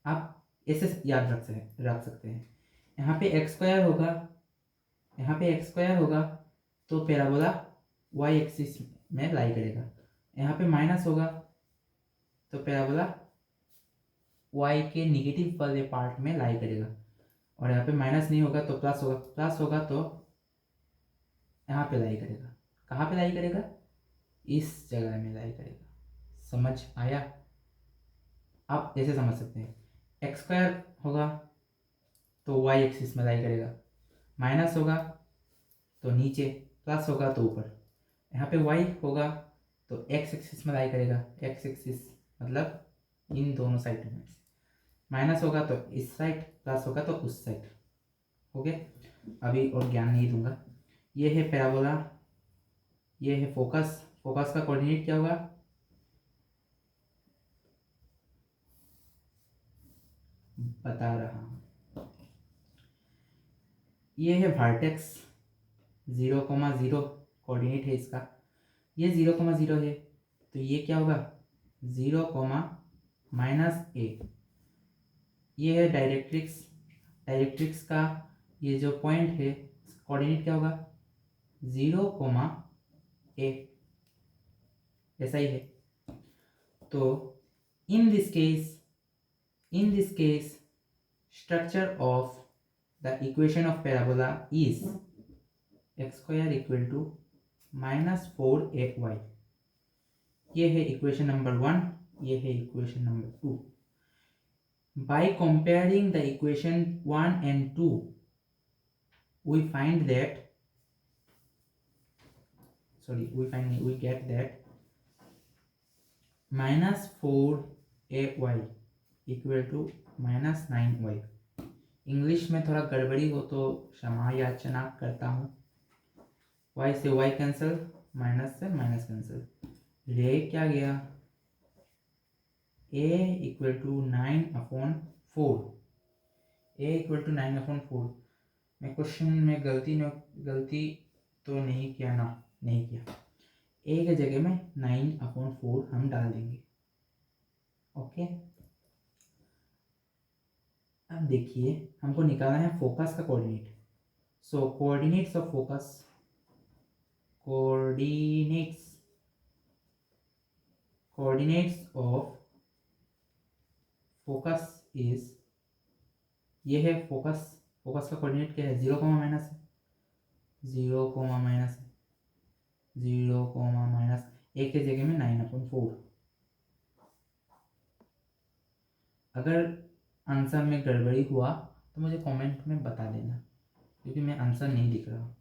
आप ऐसे याद रख सकते हैं। यहाँ पे x² होगा, यहाँ पे x² होगा तो पैराबोला y एक्सिस में लाई करेगा। यहाँ पे माइनस होगा तो पैराबोला y के निगेटिव वाले पार्ट में लाई करेगा। और यहाँ पे माइनस नहीं होगा तो प्लस होगा, प्लस होगा तो यहाँ पे लाई करेगा। कहाँ पे लाई करेगा? इस जगह में लाई करेगा। समझ आया? आप ऐसे समझ सकते हैं, x² होगा तो y एक्सिस में लाई करेगा, माइनस होगा तो नीचे, प्लस होगा तो ऊपर। यहाँ पे y होगा तो x एक्सिस में लाई करेगा, x एक्सिस मतलब इन दोनों साइड में। माइनस होगा तो इस साइड, प्लस होगा तो उस साइड। हो गया। अभी और ज्ञान नहीं दूंगा। ये है पैराबोला, ये है फोकस। फोकस का कोऑर्डिनेट क्या होगा? बता रहा हूँ, ये है वर्टेक्स 0,0 कोऑर्डिनेट है इसका। ये 0,0 है तो ये क्या होगा? 0, -a। ये है डायरेक्ट्रिक्स। डायरेक्ट्रिक्स का ये जो पॉइंट है कोऑर्डिनेट क्या होगा? 0,a। ऐसा ही है। तो in this case structure of the equation of parabola is x² equal to -4ay। ये है इक्वेशन नंबर 1, ये है equation number 2। By comparing the equation 1 and 2, we get that -4ay equal to -9y। English में थोड़ा गड़बड़ी हो तो क्षमा याचना करता हूँ। y से y कैंसिल, माइनस से माइनस कैंसिल, रह क्या गया? a equal to 9/4। a equal to 9/4। मैं क्वेश्चन में गलती तो नहीं किया ना? नहीं किया। a के जगह में 9/4 हम डाल देंगे। ओके। अब देखिए, हमको निकालना है फोकस का coordinate. So coordinates of focus, coordinates of focus is, ये है फोकस। फोकस का कोऑर्डिनेट क्या है? 0, माइनस है, 0, माइनस है, 0, माइनस, एक के जगह में 9/4। अगर आंसर में गड़बड़ी हुआ तो मुझे कमेंट में बता देना, क्योंकि मैं आंसर नहीं दिख रहा,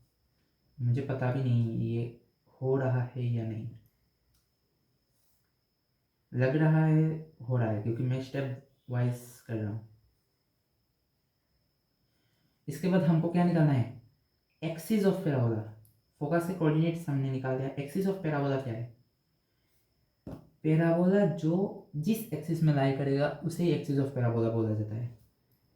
मुझे पता भी नहीं ये हो रहा है या नहीं। लग रहा है हो रहा है, क्योंकि मैं स्टेप वाइज कर रहा हूँ। इसके बाद हमको क्या निकालना है? Axis of parabola. फोकस के कोऑर्डिनेट्स हमने निकाल दिया। एक्सिस ऑफ पैराबोला क्या है? पैराबोला जो जिस एक्सिस में लाई करेगा उसे एक्सिस ऑफ पैराबोला बोला जाता है।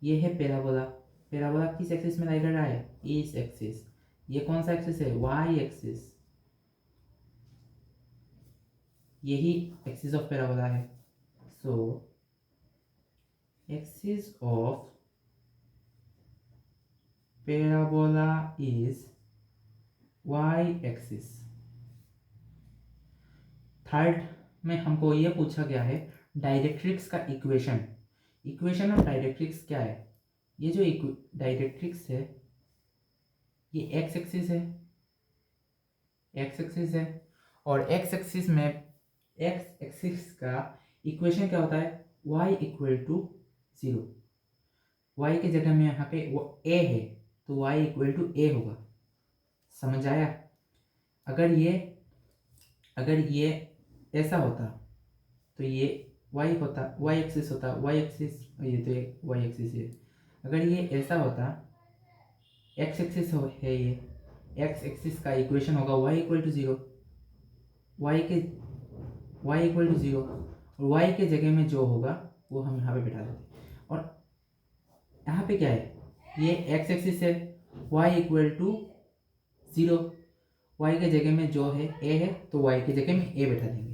ये है पैराबोला। पैराबोला किस एक्सिस में लाई कर रहा है? इस एक्सिस। ये कौन सा एक्सिस है? Y axis. यही एक्सिस ऑफ पैराबोला है। So axis of parabola is Y axis. Third में हमको ये पूछा गया है डायरेक्ट्रिक्स का इक्वेशन। इक्वेशन ऑफ डायरेक्ट्रिक्स क्या है? ये जो डायरेक्ट्रिक्स है ये एक्स एक्सिस है, एक्स एक्सिस है, और एक्स एक्सिस में एक्स एक्सिस का इक्वेशन क्या होता है? y equal to 0। वाई के जगह में यहाँ पे a है तो y इक्वल टू a होगा। समझ आया? अगर ये ऐसा होता तो ये y होता, y एक्सिस होता, y एक्सिस, ये तो y एक्सिस है। अगर ये ऐसा होता, x एक्सिस है, ये x एक्सिस का इक्वेशन होगा y equal to 0, y equal to 0, और y के जगह में जो होगा वो हम यहाँ पे बिठा देते। और यहाँ पे क्या है? ये x एक्सिस है, y इक्वल टू 0, y के जगह में जो है a है तो y के जगह में a बिठा देंगे।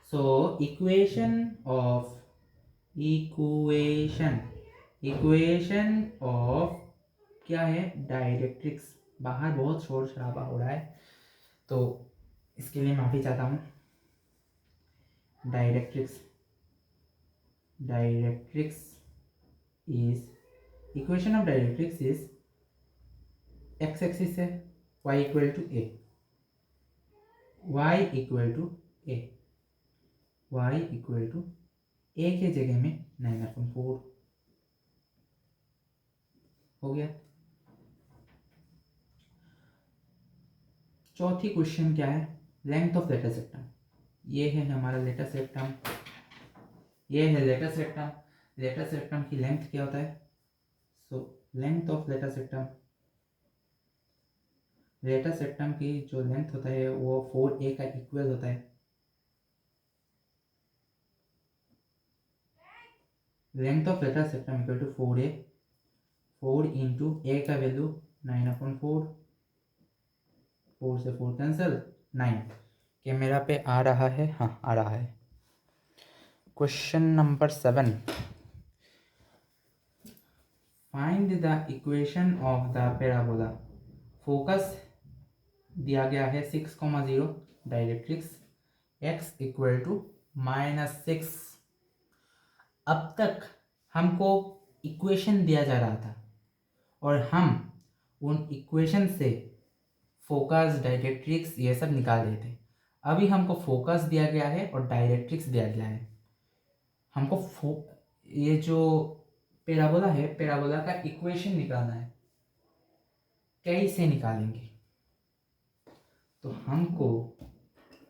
सो इक्वेशन ऑफ क्या है? डायरेक्ट्रिक्स। बाहर बहुत शोर शराबा हो रहा है तो इसके लिए माफ़ी चाहता हूँ। Directrix is equation of directrix is X axis है, y equal to a, y equal to a, y equal to a के जगह में 9/4 हो गया। चौथी क्वेश्चन क्या है? Length of latus सेक्टम। ये है हमारा लेटर सेक्टम, ये है लेटर सेक्टम। लेटर सेक्टम की लेंथ क्या होता है? सो लेंथ ऑफ लेटर सेक्टम की जो लेंथ होता है वो 4a का इक्वल होता है। Length of latus rectum equal to 4a, 4 into a का वैल्यू 9/4, 4 से 4 कैंसिल, 9। क्या मेरा पे आ रहा है? हाँ आ रहा है। Question number 7, find the equation of the parabola. Focus दिया गया है 6,0, डायरेक्ट्रिक्स x इक्वल टू -6। अब तक हमको इक्वेशन दिया जा रहा था और हम उन इक्वेशन से फोकस, डायरेक्ट्रिक्स ये सब निकाल रहे थे। अभी हमको फोकस दिया गया है और डायरेक्ट्रिक्स दिया गया है। हमको ये जो पैराबोला है, पैराबोला का इक्वेशन निकालना है। कैसे निकालेंगे? तो हमको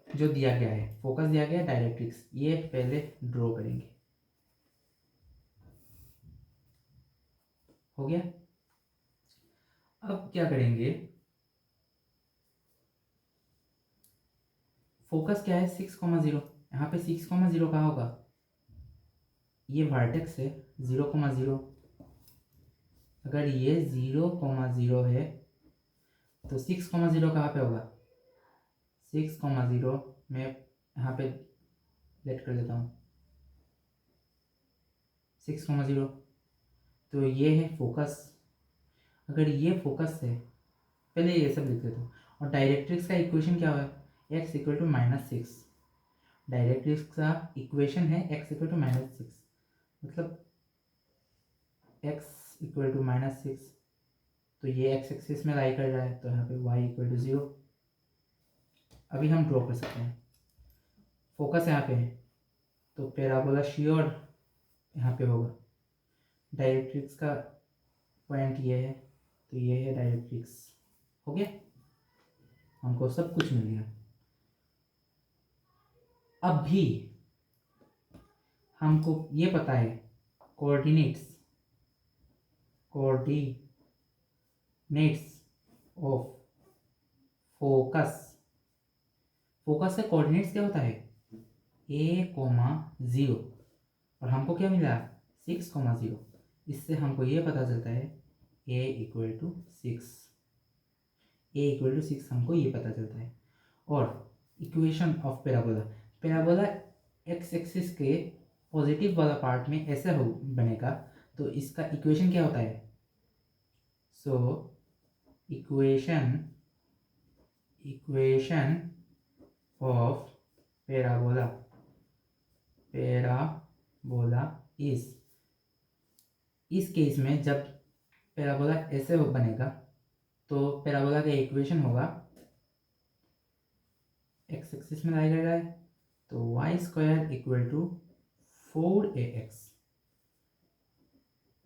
जो दिया गया है, फोकस दिया गया है, डायरेक्ट्रिक्स, ये पहले ड्रॉ करेंगे। हो गया? अब क्या करेंगे? फोकस क्या है? 6,0। यहाँ पे 6,0 कहाँ होगा? ये वर्टेक्स है 0,0। अगर ये 0,0 है तो 6,0 कहाँ पे होगा? 6,0 मैं यहाँ पे लेट कर देता हूँ 6,0। तो ये है फोकस। अगर ये फोकस है, पहले ये सब लिख देता हूँ। और डायरेक्ट्रिक्स का इक्वेशन क्या है? x equal to -6। डायरेक्ट्रिक्स का इक्वेशन है x इक्वल टू -6, मतलब x इक्वल टू -6। तो ये x एक्सिस में लाई कर रहा है तो यहाँ पे y इक्वल टू 0। अभी हम ड्रॉ कर सकते हैं। फोकस यहाँ पे है तो पैराबोला श्योर यहाँ पे होगा। डायरेक्ट्रिक्स का पॉइंट ये है तो ये है डायरेक्ट्रिक्स। हो गया? हमको सब कुछ मिल गया। अब भी हमको ये पता है कोऑर्डिनेट्स ऑफ फोकस फोकस का कोऑर्डिनेट्स क्या होता है a,0 और हमको क्या मिला 6,0। इससे हमको ये पता चलता है a = 6 हमको ये पता चलता है। और equation of parabola, parabola x axis के पॉजिटिव वाला पार्ट में ऐसा हो बनेगा, तो इसका इक्वेशन क्या होता है। सो इक्वेशन ऑफ पैराबोला इस केस में जब पैराबोला ऐसे हो बनेगा तो पैराबोला का इक्वेशन होगा, एक्स एक्सिस में लाया गया है तो y² = 4ax,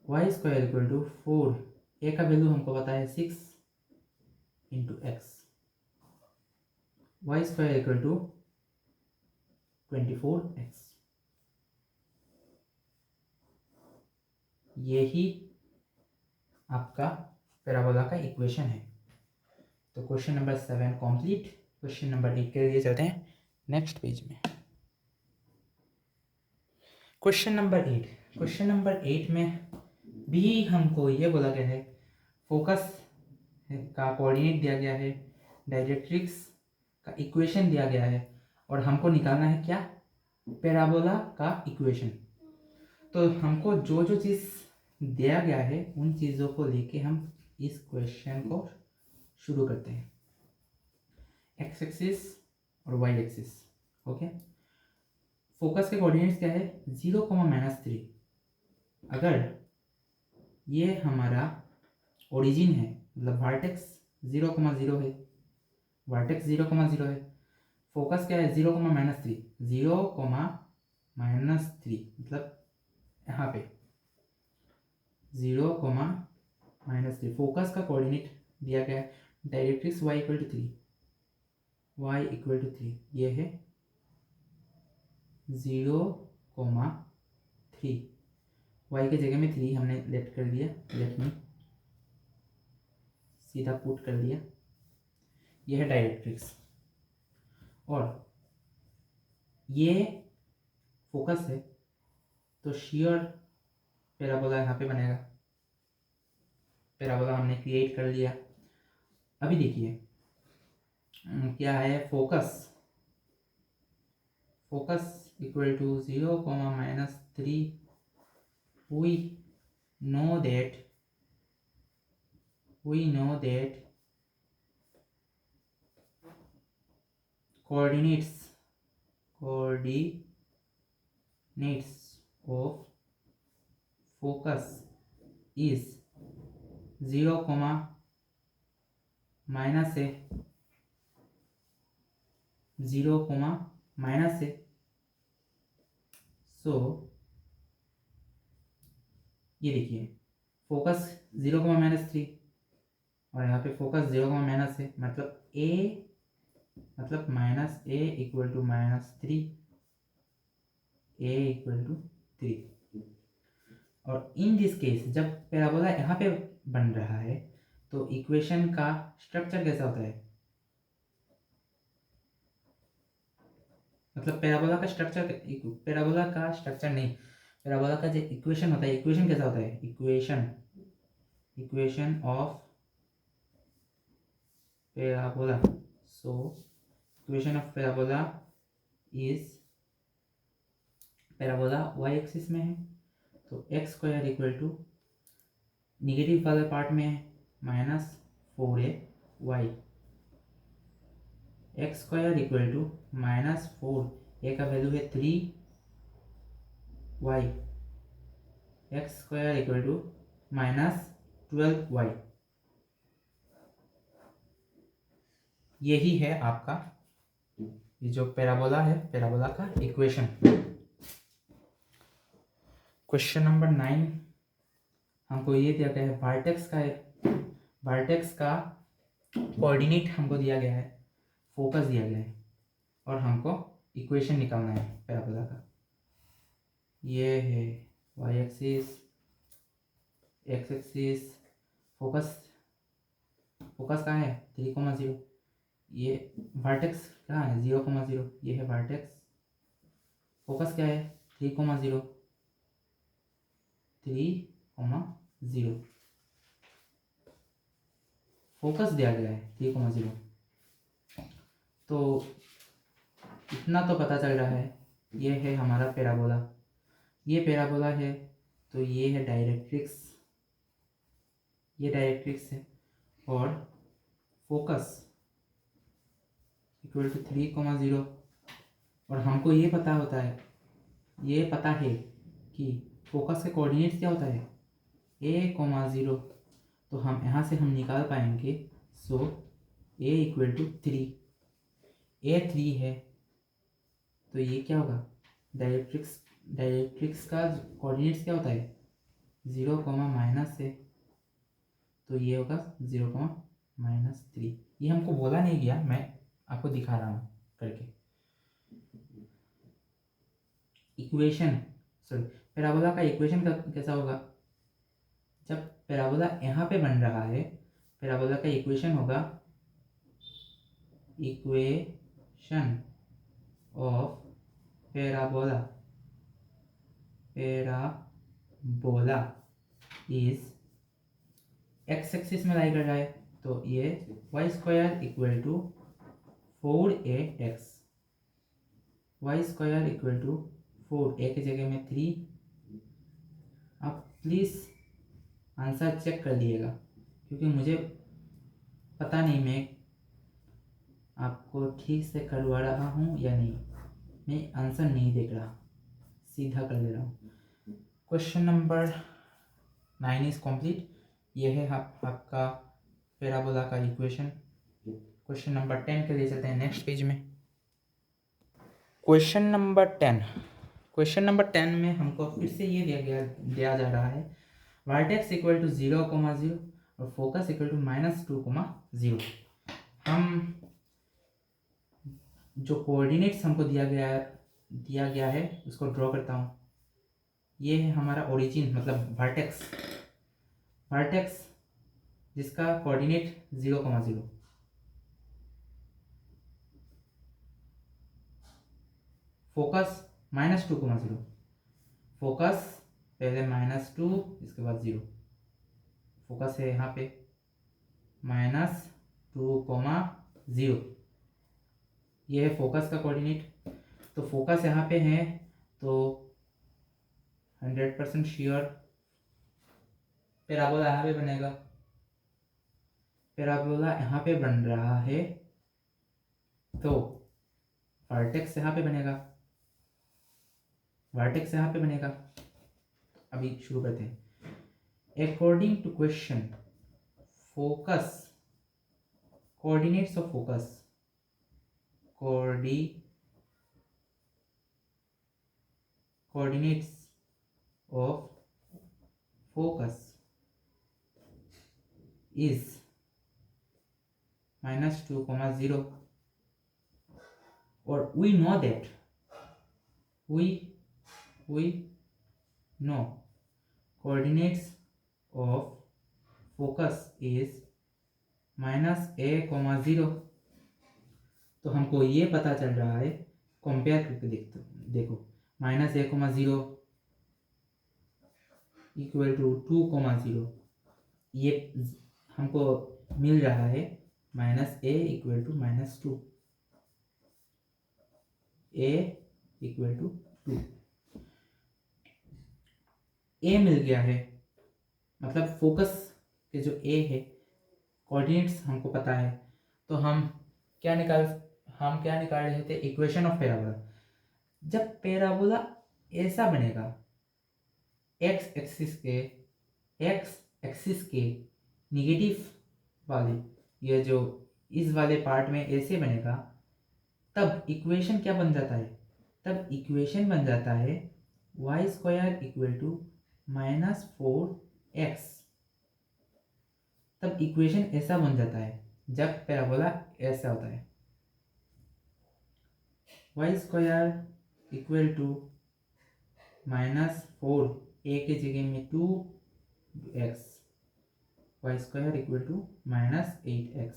y² = 4, a का वैल्यू हमको पता है 6 × x, y² = 24x। यही आपका पैराबोला का इक्वेशन है। तो question number 7 complete. Question number 8 के लिए चलते हैं नेक्स्ट पेज में। क्वेश्चन नंबर 8 में भी हमको ये बोला गया है, फोकस का कोऑर्डिनेट दिया गया है, डायरेक्ट्रिक्स का इक्वेशन दिया गया है और हमको निकालना है क्या, पैराबोला का इक्वेशन। तो हमको जो जो चीज़ दिया गया है उन चीज़ों को लेके हम इस क्वेश्चन को शुरू करते हैं। एक्स एक्सिस और वाई एक्सिस, ओके। फोकस के कोऑर्डिनेट्स क्या है 0,-3। अगर ये हमारा ओरिजिन है, मतलब वर्टेक्स 0,0 है, वर्टेक्स 0,0 है, फोकस क्या है 0,-3, 0,-3 मतलब यहाँ पे 0,-3 फोकस का कोऑर्डिनेट दिया गया है। डायरेक्ट्रिक्स y = 3, ये है 0,3, y के जगह में 3 हमने लेट कर दिया, लेट में सीधा पुट कर दिया, ये है डायरेक्ट्रिक्स। और ये फोकस है तो शियर पैराबोला यहाँ पे बनेगा। पैराबोला हमने क्रिएट कर लिया। अभी देखिए क्या है, focus = 0,-3। we know that coordinates of focus is 0,-a, 0,-a। सो ये देखिए फोकस 0,-3 और यहाँ पे फोकस 0,- है, मतलब a मतलब -a = -3, a = 3। और इन दिस केस जब पैराबोला यहाँ पे बन रहा है तो इक्वेशन का स्ट्रक्चर कैसा होता है, मतलब पैराबोला का स्ट्रक्चर नहीं, पैराबोला का जो इक्वेशन होता है, इक्वेशन कैसा होता है, equation of parabola. So equation of parabola is, parabola y axis में है तो x² = निगेटिव वाले पार्ट में है -4ay, x² = -4, a का वैल्यू है 3y, x² = -12y। यही है आपका ये जो पैराबोला है, पैराबोला का इक्वेशन। क्वेश्चन नंबर 9 हमको ये दिया गया है, वर्टेक्स का कोऑर्डिनेट हमको दिया गया है, फोकस दिया गया है और हमको इक्वेशन निकालना है पैराबोला का। ये है y axis, x axis, focus कहाँ है 3,0, ये वर्टेक्स कहाँ है, 0,0, ये है वर्टेक्स। फोकस क्या है, 3,0, 3,0, फोकस दिया गया है 3,0। तो इतना तो पता चल रहा है, ये है हमारा पैराबोला, ये पैराबोला है, तो ये है डायरेक्ट्रिक्स, ये डायरेक्ट्रिक्स है, और फोकस इक्वल टू 3,0। और हमको ये पता होता है, ये पता है कि फोकस के कोऑर्डिनेट्स क्या होता है, a,0। तो हम यहाँ से हम निकाल पाएंगे, सो a इक्वल टू 3, a 3 है, तो ये क्या होगा, डायरेक्ट्रिक्स का कोऑर्डिनेट्स क्या होता है, 0, है, तो ये होगा 0, -3। ये हमको बोला नहीं गया, मैं आपको दिखा रहा हूँ करके। इक्वेशन, सॉरी, पैराबोला का इक्वेशन का कैसा होगा, जब पैराबोला यहाँ पे बन रहा है, पैराबोला का इक्वेशन होगा, equation of parabola, parabola is X axis में लाई कर रहा है, तो ये y² equal to 4ax, y² equal to 4a की जगह में 3। आप प्लीज़ आंसर चेक कर लिएगा, क्योंकि मुझे पता नहीं मैं आपको ठीक से करवा रहा हूँ या नहीं, मैं आंसर नहीं देख रहा, सीधा कर ले रहा हूँ। Question number 9 is complete. ये है आपका पैराबोला का इक्वेशन। क्वेश्चन नंबर 10 के लिए चलते हैं नेक्स्ट पेज में। क्वेश्चन नंबर 10 में हमको फिर से ये दिया जा रहा है, वर्टेक्स इक्वल टू 0,0 और फोकस इक्वल टू -2,0। हम जो कोऑर्डिनेट्स हमको दिया गया है उसको ड्रॉ करता हूँ। ये है हमारा ओरिजिन, मतलब वर्टेक्स जिसका कोऑर्डिनेट 0,0, फोकस -2,0, फोकस पहले -2 इसके बाद 0, फोकस है यहाँ पे -2,0, ये है फोकस का कोऑर्डिनेट। तो फोकस यहाँ पे है, तो 100% श्योर पैराबोला यहाँ पे बनेगा, पैराबोला यहाँ पे बन रहा है, तो वर्टेक्स यहाँ पे बनेगा, वर्टेक्स यहाँ पे बनेगा। अभी शुरू करते हैं। According to question, focus coordinates of focus, coordinates of focus is -2,0, or we know that we know coordinates of focus is -a,0। तो हमको ये पता चल रहा है, कंपेयर करके देखो, -a,0 इक्वल टू 2,0, ये हमको मिल रहा है -a equal to -2, a equal to 2, a मिल गया है, मतलब फोकस के जो a है, कोऑर्डिनेट्स हमको पता है, तो हम क्या निकाल रहे थे, इक्वेशन ऑफ पैराबोला। जब पैराबोला ऐसा बनेगा, एक्स एक्सिस के निगेटिव वाले, ये जो इस वाले पार्ट में ऐसे बनेगा, तब इक्वेशन क्या बन जाता है, तब इक्वेशन बन जाता है y² इक्वल टू -4x। तब इक्वेशन ऐसा बन जाता है जब पैराबोला ऐसा होता है, y² इक्वल टू -4, a के जगह में 2x, y² equal to -8x।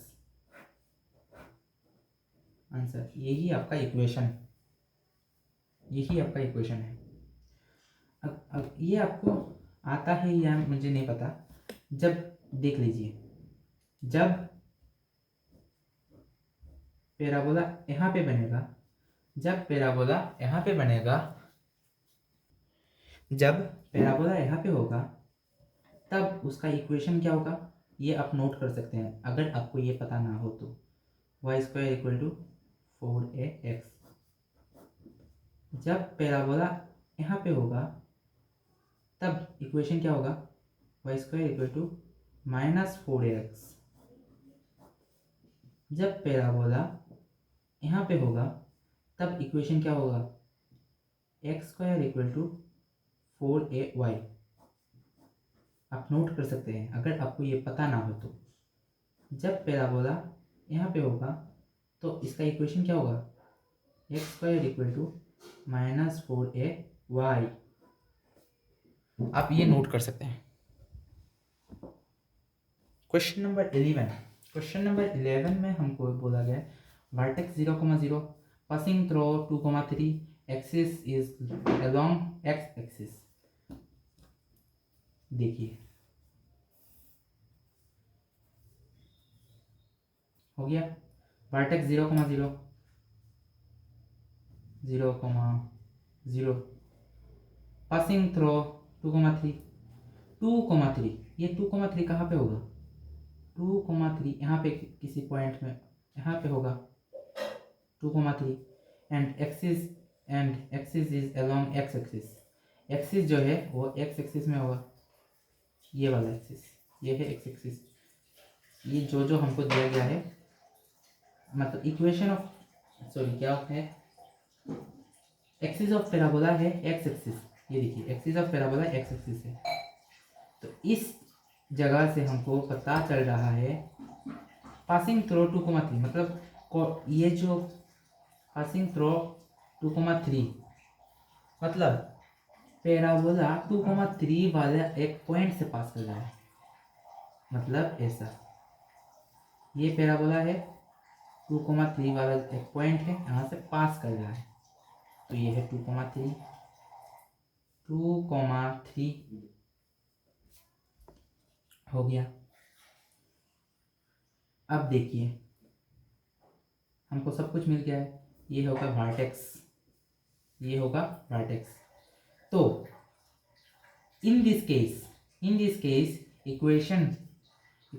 Answer. यही आपका इक्वेशन है। अब ये आपको आता है या मुझे नहीं पता। जब देख लीजिए, जब पैराबोला यहाँ पे बनेगा, जब पैराबोला यहाँ पे होगा, तब उसका इक्वेशन क्या होगा, ये आप नोट कर सकते हैं अगर आपको ये पता ना हो तो। y² = 4ax। जब पैराबोला यहाँ पे होगा तब इक्वेशन क्या होगा, y² = -4ax। जब पैराबोला यहाँ पे होगा तब इक्वेशन क्या होगा, x² = 4ay। आप नोट कर सकते हैं अगर आपको ये पता ना हो तो। जब पैराबोला यहाँ पे होगा तो इसका इक्वेशन क्या होगा, x² = -4ay। आप ये नोट कर सकते हैं। क्वेश्चन नंबर 11 में हमको बोला गया है vertex 0,0 passing through 2,3 axis is along x axis. देखिए हो गया, वर्टेक्स 0,0 पासिंग थ्रू 2,3 ये 2,3 कहाँ पे होगा, 2,3 यहाँ पे किसी पॉइंट में यहाँ पे होगा 2,3 and axis is along x axis. Axis जो है वो एक्स एक्सिस में होगा, ये वाला एक्सिस, ये है एक्स एक्सिस। ये जो हमको दिया गया है, मतलब इक्वेशन ऑफ क्या है, एक्सिस ऑफ पैराबोला है एक्स एक्सिस। ये देखिए axis of parabola x axis है। तो इस जगह से हमको पता चल रहा है पासिंग थ्रू 2,3 मतलब ये जो पासिंग थ्रू 2,3 मतलब पैराबोला 2,3 वाला एक पॉइंट से पास कर रहा है, मतलब ऐसा ये पैराबोला है 2,3 वाला एक पॉइंट है, यहाँ से पास कर रहा है। तो ये है 2,3 हो गया। अब देखिए हमको सब कुछ मिल गया है, ये होगा वर्टेक्स। तो in this case equation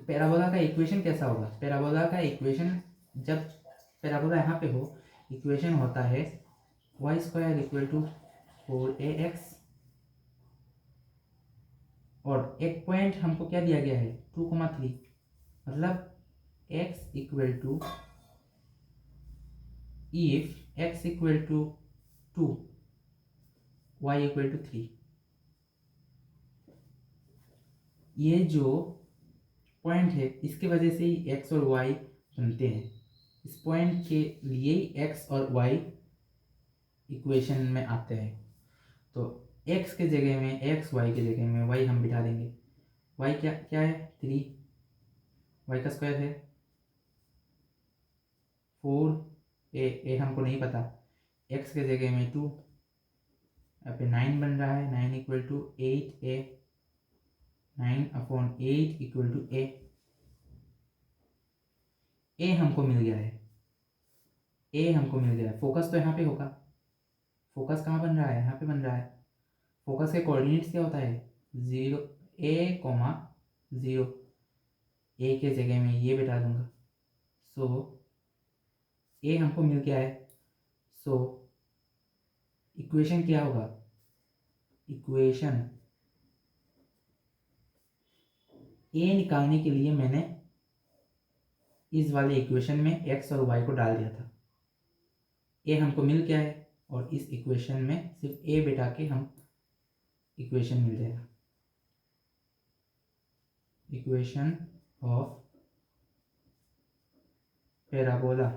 parabola का इक्वेशन कैसा होगा, पैराबोला का इक्वेशन जब पैराबोला यहाँ पे हो, इक्वेशन होता है y² = 4ax और एक पॉइंट हमको क्या दिया गया है 2,3 मतलब x = if x = 2 y = 3। ये जो पॉइंट है इसकी वजह से ही x और y बनते हैं। इस पॉइंट के लिए ही x और y इक्वेशन में आते हैं। तो x के जगह में x, y के जगह में y हम बिठा देंगे। y क्या है 3, y का स्क्वायर है 4, a हमको नहीं पता, x के जगह में 2, यहाँ पे 9 बन रहा है, 9 = 8a, 9/8 = a हमको मिल गया है। फोकस तो यहाँ पे होगा, फोकस कहाँ बन रहा है, यहाँ पे बन रहा है। फोकस के कोऑर्डिनेट्स क्या होता है 0 a,0 a के जगह में ये बिठा दूंगा। सो a हमको मिल गया है। सो इक्वेशन क्या होगा, इक्वेशन a निकालने के लिए मैंने इस वाले इक्वेशन में x और y को डाल दिया था। a हमको मिल गया है और इस इक्वेशन में सिर्फ a बिठा के हम इक्वेशन मिल जाएगा। इक्वेशन ऑफ पैराबोला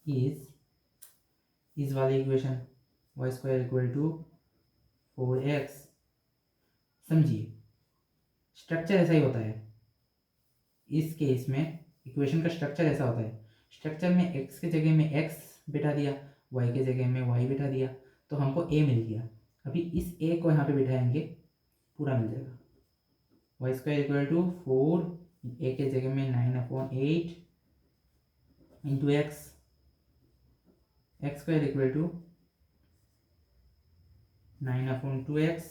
इस वाले इक्वेशन y² = 4x। समझिए स्ट्रक्चर ऐसा ही होता है, इस केस में इक्वेशन का स्ट्रक्चर ऐसा होता है स्ट्रक्चर में x के जगह में x बिठा दिया, y के जगह में y बिठा दिया, तो हमको a मिल गया। अभी इस a को यहाँ पे बिठाएंगे, पूरा मिल जाएगा। Y square equal to 4, a के जगह में 9/8 into X square equal to 9/2x,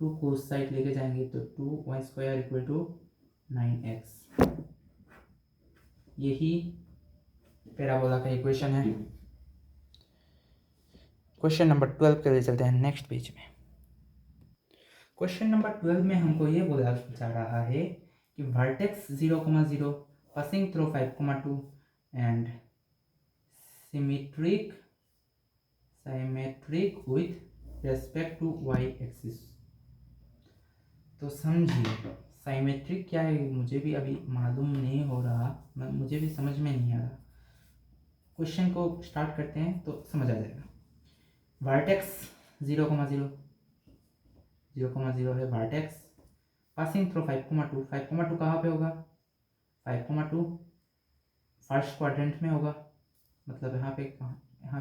2 को उस साइड लेके जाएंगे तो 2y square equal to 9x। यही पैराबोला का इक्वेशन है। क्वेश्चन नंबर 12 के लिए चलते हैं नेक्स्ट पेज में। क्वेश्चन नंबर 12 में हमको ये बोला जा रहा है कि vertex 0,0 passing through 5,2 and symmetric with respect to Y axis. तो समझिए साइमेट्रिक क्या है, मुझे भी अभी मालूम नहीं हो रहा, मुझे भी समझ में नहीं आ रहा। क्वेश्चन को स्टार्ट करते हैं तो समझ आ जाएगा। वर्टेक्स 0,0 है वर्टेक्स, पासिंग थ्रू 5,2 5,2 कहाँ पे होगा, 5,2 फर्स्ट क्वाड्रेंट में होगा, मतलब यहाँ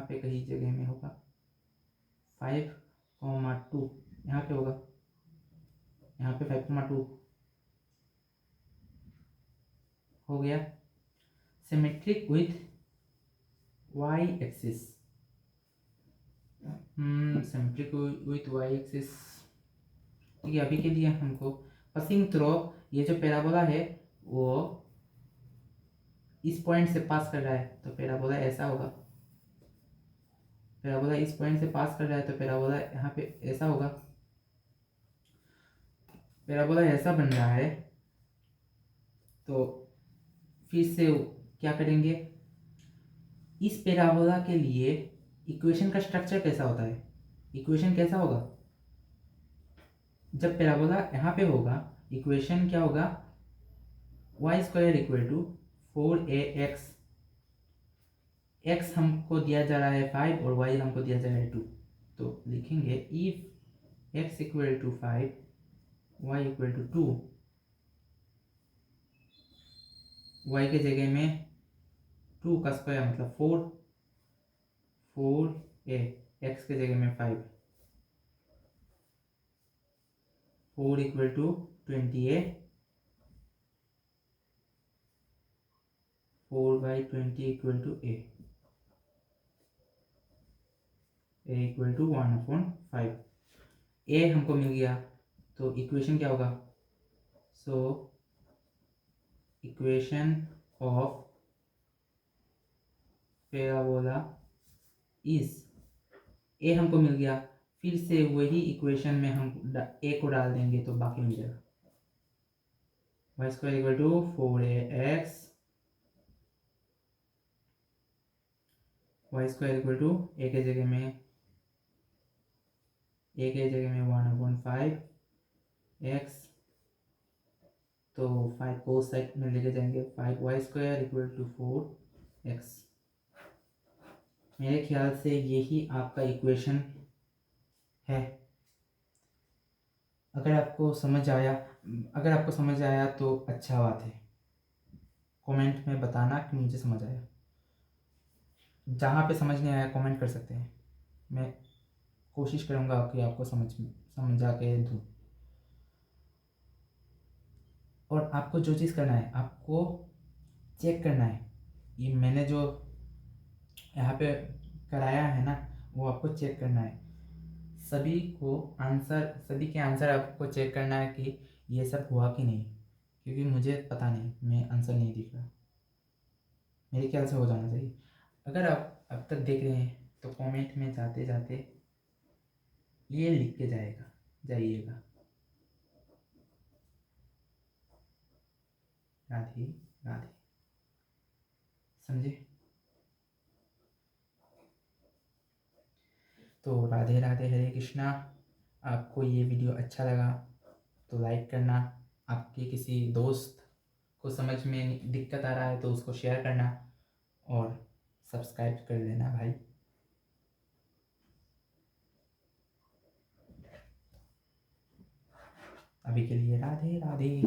पे कहीं जगह में होगा। 5,2 यहाँ पे होगा, यहाँ पे 5,2 हो गया। Symmetric with Y axis, symmetric with Y axis, ठीक है। अभी के लिए हमको पासिंग थ्रू, ये जो पैराबोला है वो इस पॉइंट से पास कर रहा है, तो पैराबोला ऐसा होगा। पैराबोला इस पॉइंट से पास कर रहा है तो पैराबोला यहाँ पे ऐसा होगा। पैराबोला ऐसा बन रहा है, तो फिर से क्या करेंगे, इस पैराबोला के लिए इक्वेशन का स्ट्रक्चर कैसा होता है, इक्वेशन कैसा होगा, जब पैराबोला यहाँ पे होगा इक्वेशन क्या होगा, Y square equal to 4ax, x हमको दिया जा रहा है 5 और y हमको दिया जा रहा है 2, तो लिखेंगे if x equal to 5 y equal to 2, y के जगह में 2 का स्क्वायर मतलब 4a, x के जगह में 5, 4 equal to 20a, 4/20 equal to a equal to 1/5। a हमको मिल गया, तो इक्वेशन क्या होगा, so equation of parabola is, a हमको मिल गया, फिर से वही इक्वेशन में हम a को डाल देंगे तो बाकी मिल जाएगा। Y square equal to 4ax, Y square equal to a के जगह में 1/5 x, तो 5 को उस साइड में लेके जाएंगे, 5y square equal to 4x। मेरे ख्याल से यही आपका इक्वेशन है। अगर आपको समझ आया तो अच्छा बात है, कमेंट में बताना कि मुझे समझ आया। जहाँ पे समझ नहीं आया कमेंट कर सकते हैं, मैं कोशिश करूँगा कि आपको समझा के दूँ। और आपको जो चीज़ करना है, आपको चेक करना है, ये मैंने जो यहाँ पे कराया है ना, वो आपको चेक करना है। सभी के आंसर आपको चेक करना है कि ये सब हुआ कि नहीं, क्योंकि मुझे पता नहीं, मैं आंसर नहीं दिख रहा, मेरे ख्याल से हो जाना चाहिए। अगर आप अब तक देख रहे हैं तो कमेंट में जाते जाते ये लिख के जाइएगा, राधे राधे, समझे। तो राधे राधे, हरे कृष्णा। आपको ये वीडियो अच्छा लगा तो लाइक करना, आपके किसी दोस्त को समझ में दिक्कत आ रहा है तो उसको शेयर करना, और सब्सक्राइब कर लेना भाई। अभी के लिए राधे राधे।